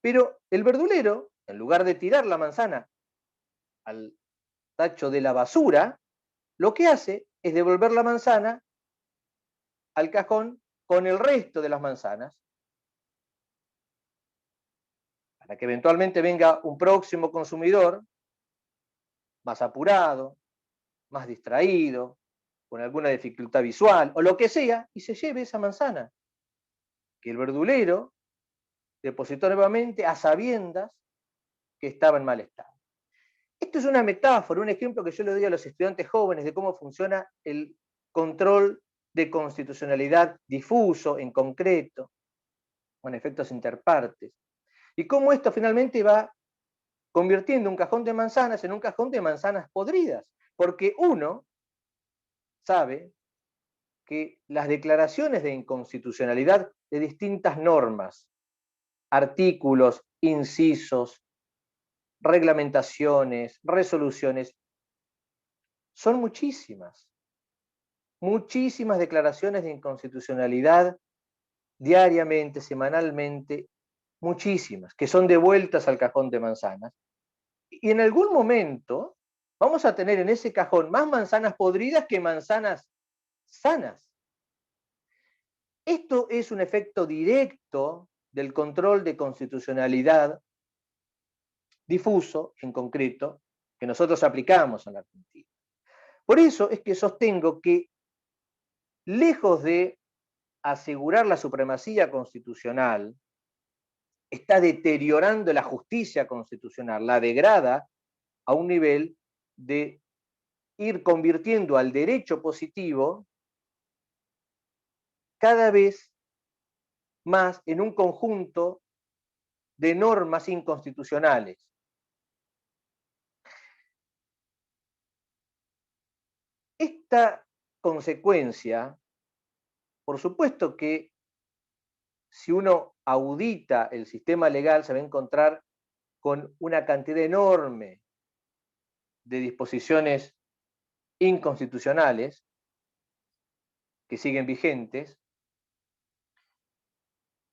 Pero el verdulero, en lugar de tirar la manzana al tacho de la basura, lo que hace es devolver la manzana al cajón con el resto de las manzanas, para que eventualmente venga un próximo consumidor más apurado, más distraído, con alguna dificultad visual o lo que sea, y se lleve esa manzana, que el verdulero depositó nuevamente a sabiendas que estaba en mal estado. Esto es una metáfora, un ejemplo que yo le doy a los estudiantes jóvenes de cómo funciona el control de constitucionalidad difuso, en concreto, con efectos interpartes, y cómo esto finalmente va convirtiendo un cajón de manzanas en un cajón de manzanas podridas, porque uno sabe que las declaraciones de inconstitucionalidad de distintas normas, artículos, incisos, reglamentaciones, resoluciones, son muchísimas, muchísimas declaraciones de inconstitucionalidad diariamente, semanalmente, muchísimas, que son devueltas al cajón de manzanas. Y en algún momento vamos a tener en ese cajón más manzanas podridas que manzanas sanas. Esto es un efecto directo del control de constitucionalidad difuso, en concreto, que nosotros aplicamos en la Argentina. Por eso es que sostengo que, lejos de asegurar la supremacía constitucional, está deteriorando la justicia constitucional, la degrada a un nivel de ir convirtiendo al derecho positivo cada vez más en un conjunto de normas inconstitucionales. Esta consecuencia, por supuesto que si uno audita el sistema legal se va a encontrar con una cantidad enorme de disposiciones inconstitucionales que siguen vigentes,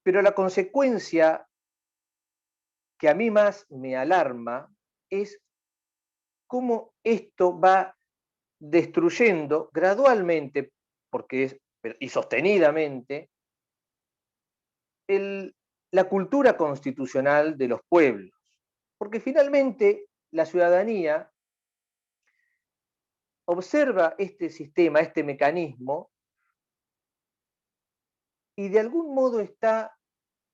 pero la consecuencia que a mí más me alarma es cómo esto va destruyendo gradualmente y sostenidamente la cultura constitucional de los pueblos. Porque finalmente la ciudadanía observa este sistema, este mecanismo, y de algún modo está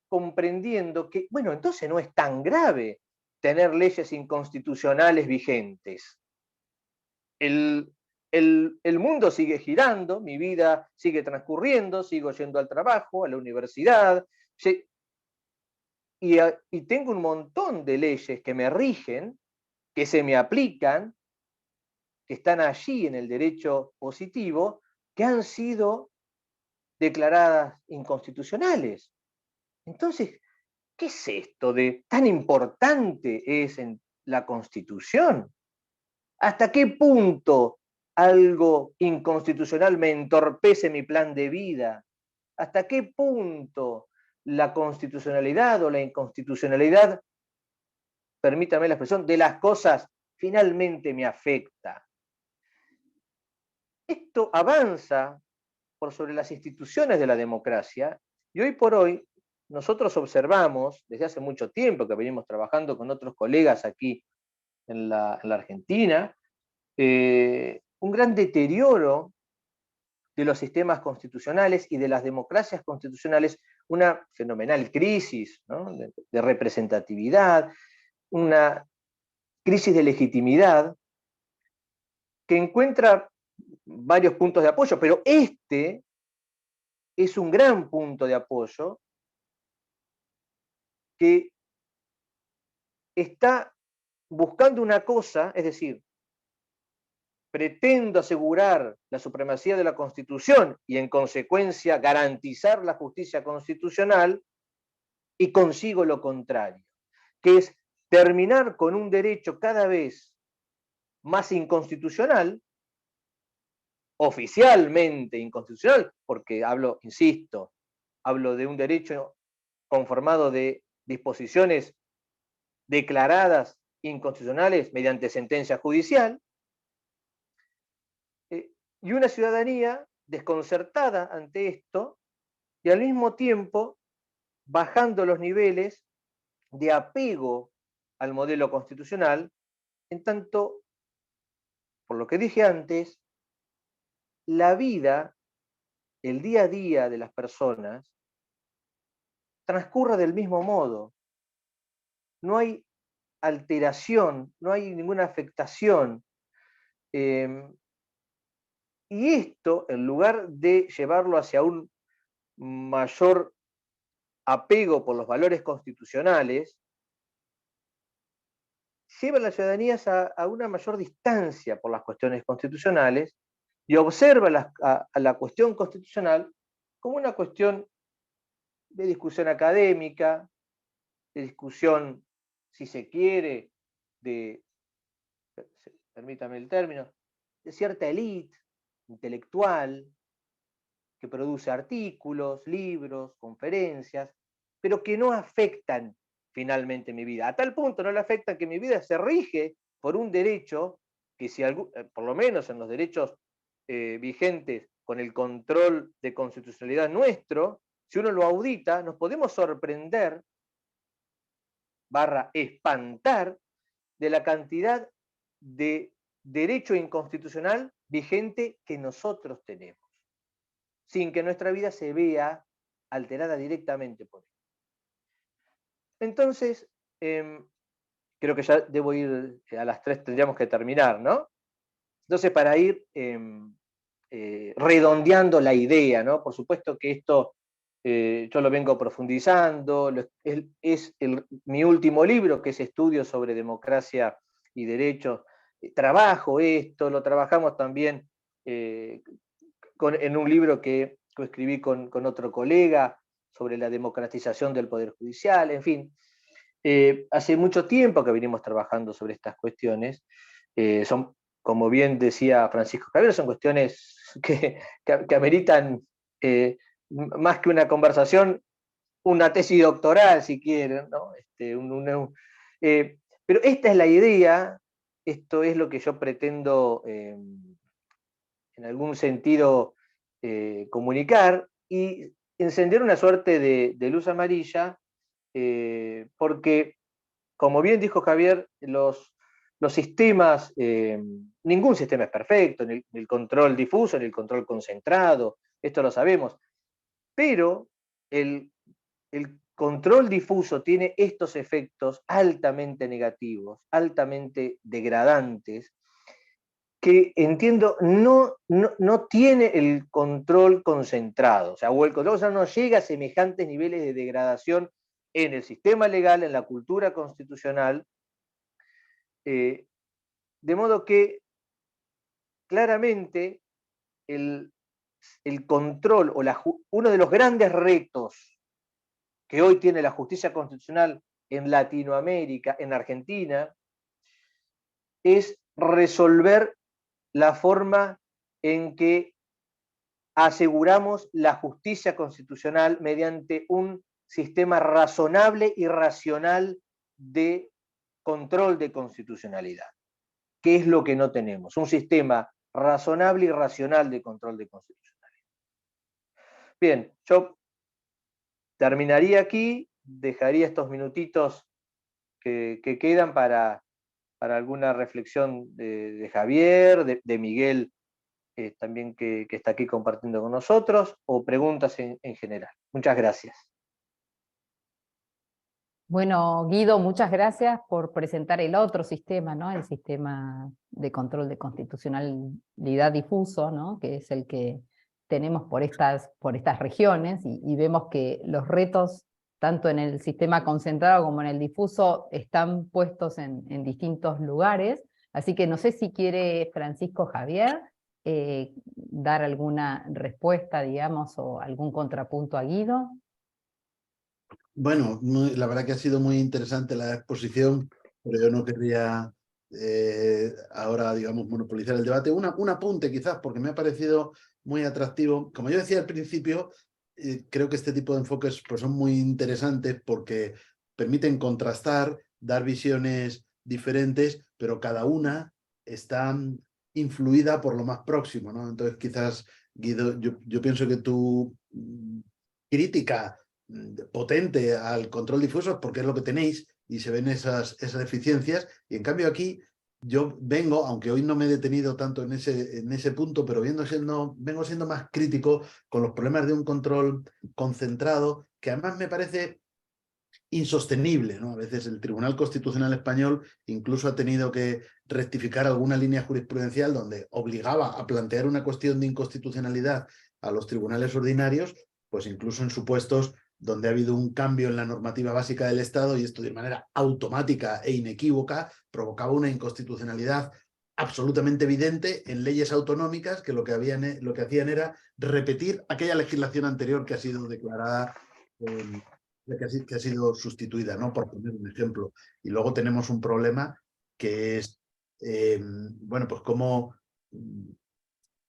comprendiendo que, bueno, entonces no es tan grave tener leyes inconstitucionales vigentes. El mundo sigue girando, mi vida sigue transcurriendo, sigo yendo al trabajo, a la universidad, y tengo un montón de leyes que me rigen, que se me aplican, que están allí en el derecho positivo, que han sido declaradas inconstitucionales. Entonces, ¿qué es esto de tan importante es en la Constitución? ¿Hasta qué punto algo inconstitucional me entorpece mi plan de vida? ¿Hasta qué punto la constitucionalidad o la inconstitucionalidad, permítame la expresión, de las cosas finalmente me afecta? Esto avanza por sobre las instituciones de la democracia, y hoy por hoy nosotros observamos, desde hace mucho tiempo que venimos trabajando con otros colegas aquí en la Argentina, un gran deterioro de los sistemas constitucionales y de las democracias constitucionales, una fenomenal crisis, ¿no?, de representatividad, una crisis de legitimidad que encuentra varios puntos de apoyo, pero este es un gran punto de apoyo que está buscando una cosa, es decir, pretendo asegurar la supremacía de la Constitución y en consecuencia garantizar la justicia constitucional, y consigo lo contrario, que es terminar con un derecho cada vez más inconstitucional, oficialmente inconstitucional, porque hablo, insisto, hablo de un derecho conformado de disposiciones declaradas inconstitucionales mediante sentencia judicial, y una ciudadanía desconcertada ante esto, y al mismo tiempo bajando los niveles de apego al modelo constitucional, en tanto, por lo que dije antes, la vida, el día a día de las personas, transcurra del mismo modo. No hay alteración, no hay ninguna afectación. Y esto, en lugar de llevarlo hacia un mayor apego por los valores constitucionales, lleva a las ciudadanías a una mayor distancia por las cuestiones constitucionales y observa a la cuestión constitucional como una cuestión de discusión académica, de discusión, si se quiere, permítame el término, de cierta élite intelectual que produce artículos, libros, conferencias, pero que no afectan finalmente mi vida. A tal punto no le afecta que mi vida se rige por un derecho que, si por lo menos en los derechos vigentes con el control de constitucionalidad nuestro, si uno lo audita, nos podemos sorprender / espantar de la cantidad de derecho inconstitucional vigente que nosotros tenemos, sin que nuestra vida se vea alterada directamente por él. Entonces, creo que ya debo ir, a las 3 tendríamos que terminar, ¿no? Entonces, para ir redondeando la idea, ¿no? Por supuesto que esto yo lo vengo profundizando, es mi último libro, que es Estudios sobre Democracia y Derechos. Trabajo esto, lo trabajamos también en un libro que escribí con otro colega sobre la democratización del Poder Judicial, en fin. Hace mucho tiempo que venimos trabajando sobre estas cuestiones. Son, como bien decía Francisco Javier, son cuestiones que ameritan más que una conversación, una tesis doctoral, si quieren, ¿no? Pero esta es la idea, esto es lo que yo pretendo en algún sentido comunicar y encender una suerte de luz amarilla, porque, como bien dijo Javier, los sistemas, ningún sistema es perfecto, ni el control difuso, ni el control concentrado, esto lo sabemos, pero el control difuso tiene estos efectos altamente negativos, altamente degradantes, que entiendo no tiene el control concentrado, o el control concentrado no llega a semejantes niveles de degradación en el sistema legal, en la cultura constitucional, de modo que claramente el control o uno de los grandes retos que hoy tiene la justicia constitucional en Latinoamérica, en Argentina, es resolver la forma en que aseguramos la justicia constitucional mediante un sistema razonable y racional de control de constitucionalidad. ¿Qué es lo que no tenemos? Un sistema razonable y racional de control de constitucionalidad. Bien, yo terminaría aquí, dejaría estos minutitos que quedan para alguna reflexión de Javier, de Miguel, también que está aquí compartiendo con nosotros, o preguntas en general. Muchas gracias. Bueno, Guido, muchas gracias por presentar el otro sistema, ¿no? El sistema de control de constitucionalidad difuso, ¿no? Que es el que tenemos por estas regiones, y vemos que los retos, tanto en el sistema concentrado como en el difuso, están puestos en distintos lugares. Así que no sé si quiere Francisco Javier dar alguna respuesta, digamos, o algún contrapunto a Guido. Bueno, la verdad que ha sido muy interesante la exposición, pero yo no querría ahora, digamos, monopolizar el debate. Un apunte quizás, porque me ha parecido muy atractivo. Como yo decía al principio, creo que este tipo de enfoques pues, son muy interesantes porque permiten contrastar, dar visiones diferentes, pero cada una está influida por lo más próximo, ¿no? Entonces quizás, Guido, yo pienso que tu crítica potente al control difuso porque es lo que tenéis y se ven esas deficiencias, y en cambio aquí yo vengo, aunque hoy no me he detenido tanto en ese punto, pero vengo siendo más crítico con los problemas de un control concentrado, que además me parece insostenible, ¿no? A veces el Tribunal Constitucional Español incluso ha tenido que rectificar alguna línea jurisprudencial donde obligaba a plantear una cuestión de inconstitucionalidad a los tribunales ordinarios, pues incluso en supuestos donde ha habido un cambio en la normativa básica del Estado y esto de manera automática e inequívoca provocaba una inconstitucionalidad absolutamente evidente en leyes autonómicas que lo que hacían era repetir aquella legislación anterior que ha sido declarada que ha sido sustituida, ¿no? Por poner un ejemplo. Y luego tenemos un problema que es, bueno, pues como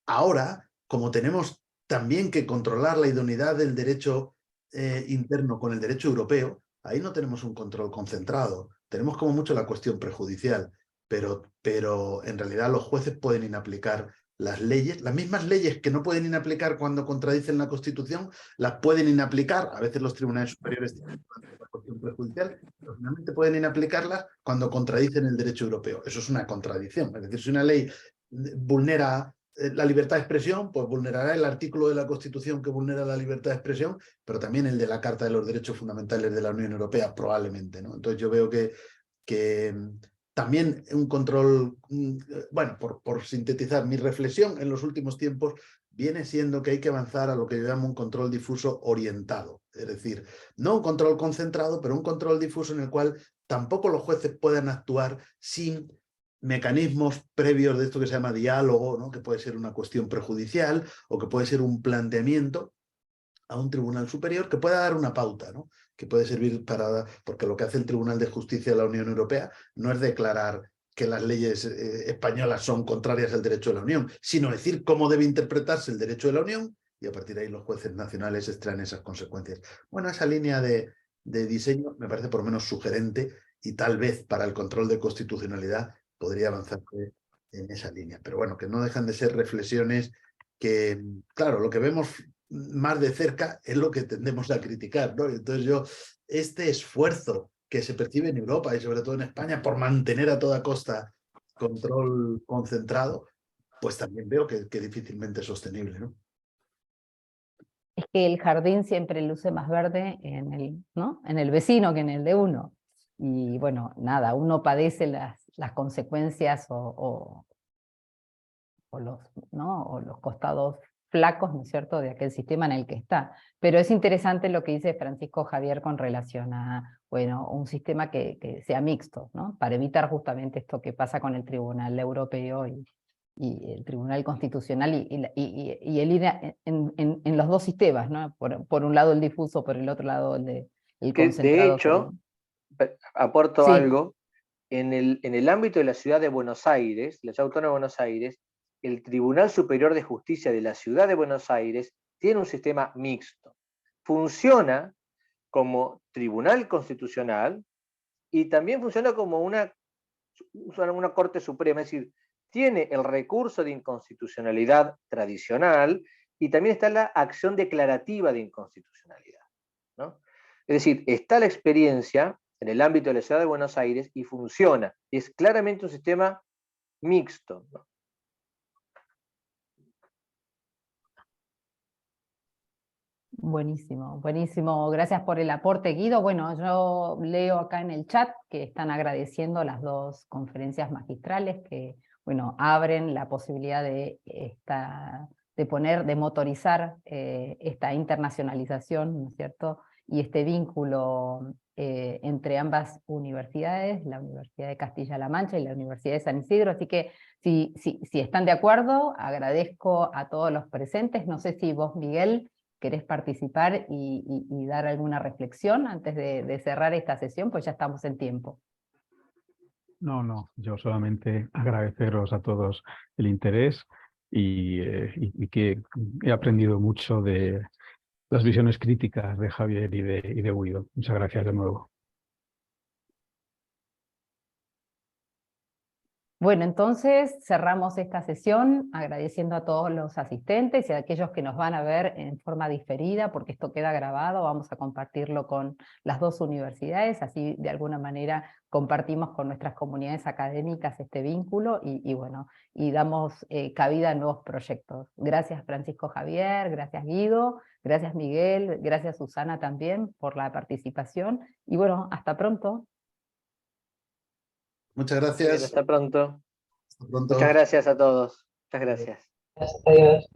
ahora, como tenemos también que controlar la idoneidad del derecho interno con el derecho europeo, ahí no tenemos un control concentrado. Tenemos como mucho la cuestión prejudicial, pero en realidad los jueces pueden inaplicar las leyes, las mismas leyes que no pueden inaplicar cuando contradicen la Constitución, las pueden inaplicar, a veces los tribunales superiores tienen la cuestión prejudicial, pero finalmente pueden inaplicarlas cuando contradicen el derecho europeo. Eso es una contradicción, es decir, si una ley vulnera la libertad de expresión, pues vulnerará el artículo de la Constitución que vulnera la libertad de expresión, pero también el de la Carta de los Derechos Fundamentales de la Unión Europea, probablemente, ¿no? Entonces yo veo que también un control, bueno, por sintetizar mi reflexión en los últimos tiempos, viene siendo que hay que avanzar a lo que yo llamo un control difuso orientado. Es decir, no un control concentrado, pero un control difuso en el cual tampoco los jueces puedan actuar sin mecanismos previos de esto que se llama diálogo, ¿no? Que puede ser una cuestión prejudicial o que puede ser un planteamiento a un tribunal superior que pueda dar una pauta, ¿no? Que puede servir para... Porque lo que hace el Tribunal de Justicia de la Unión Europea no es declarar que las leyes españolas son contrarias al derecho de la Unión, sino decir cómo debe interpretarse el derecho de la Unión y a partir de ahí los jueces nacionales extraen esas consecuencias. Bueno, esa línea de diseño me parece por lo menos sugerente y tal vez para el control de constitucionalidad podría avanzarse en esa línea. Pero bueno, que no dejan de ser reflexiones que, claro, lo que vemos más de cerca es lo que tendemos a criticar, ¿no? Entonces este esfuerzo que se percibe en Europa y sobre todo en España por mantener a toda costa control concentrado, pues también veo que difícilmente es sostenible, ¿no? Es que el jardín siempre luce más verde ¿no? En el vecino que en el de uno. Y bueno, nada, uno padece las consecuencias o los costados flacos, ¿no es cierto?, de aquel sistema en el que está. Pero es interesante lo que dice Francisco Javier con relación a, bueno, un sistema que sea mixto, ¿no? Para evitar justamente esto que pasa con el Tribunal Europeo y el Tribunal Constitucional y el ir en los dos sistemas, ¿no? Por un lado el difuso, por el otro lado el concentrado. De hecho, aporto sí. algo, en el ámbito de la ciudad de Buenos Aires, la ciudad autónoma de Buenos Aires, el Tribunal Superior de Justicia de la ciudad de Buenos Aires tiene un sistema mixto. Funciona como tribunal constitucional y también funciona como una Corte Suprema, es decir, tiene el recurso de inconstitucionalidad tradicional y también está la acción declarativa de inconstitucionalidad, ¿no? Es decir, está la experiencia en el ámbito de la ciudad de Buenos Aires y funciona. Es claramente un sistema mixto, ¿no? Buenísimo, buenísimo. Gracias por el aporte, Guido. Bueno, yo leo acá en el chat que están agradeciendo las dos conferencias magistrales que, bueno, abren la posibilidad de motorizar esta internacionalización, ¿no es cierto?, y este vínculo entre ambas universidades, la Universidad de Castilla-La Mancha y la Universidad de San Isidro. Así que si están de acuerdo, agradezco a todos los presentes. No sé si vos, Miguel, ¿querés participar y dar alguna reflexión antes de cerrar esta sesión? Pues ya estamos en tiempo. No, yo solamente agradeceros a todos el interés y que he aprendido mucho de las visiones críticas de Javier y de Guido. Muchas gracias de nuevo. Bueno, entonces cerramos esta sesión agradeciendo a todos los asistentes y a aquellos que nos van a ver en forma diferida, porque esto queda grabado, vamos a compartirlo con las dos universidades, así de alguna manera compartimos con nuestras comunidades académicas este vínculo y bueno, y damos cabida a nuevos proyectos. Gracias Francisco Javier, gracias Guido, gracias Miguel, gracias Susana también por la participación, y bueno, hasta pronto. Muchas Bien, gracias. hasta pronto. Hasta pronto. Muchas gracias a todos. Muchas gracias. Adiós.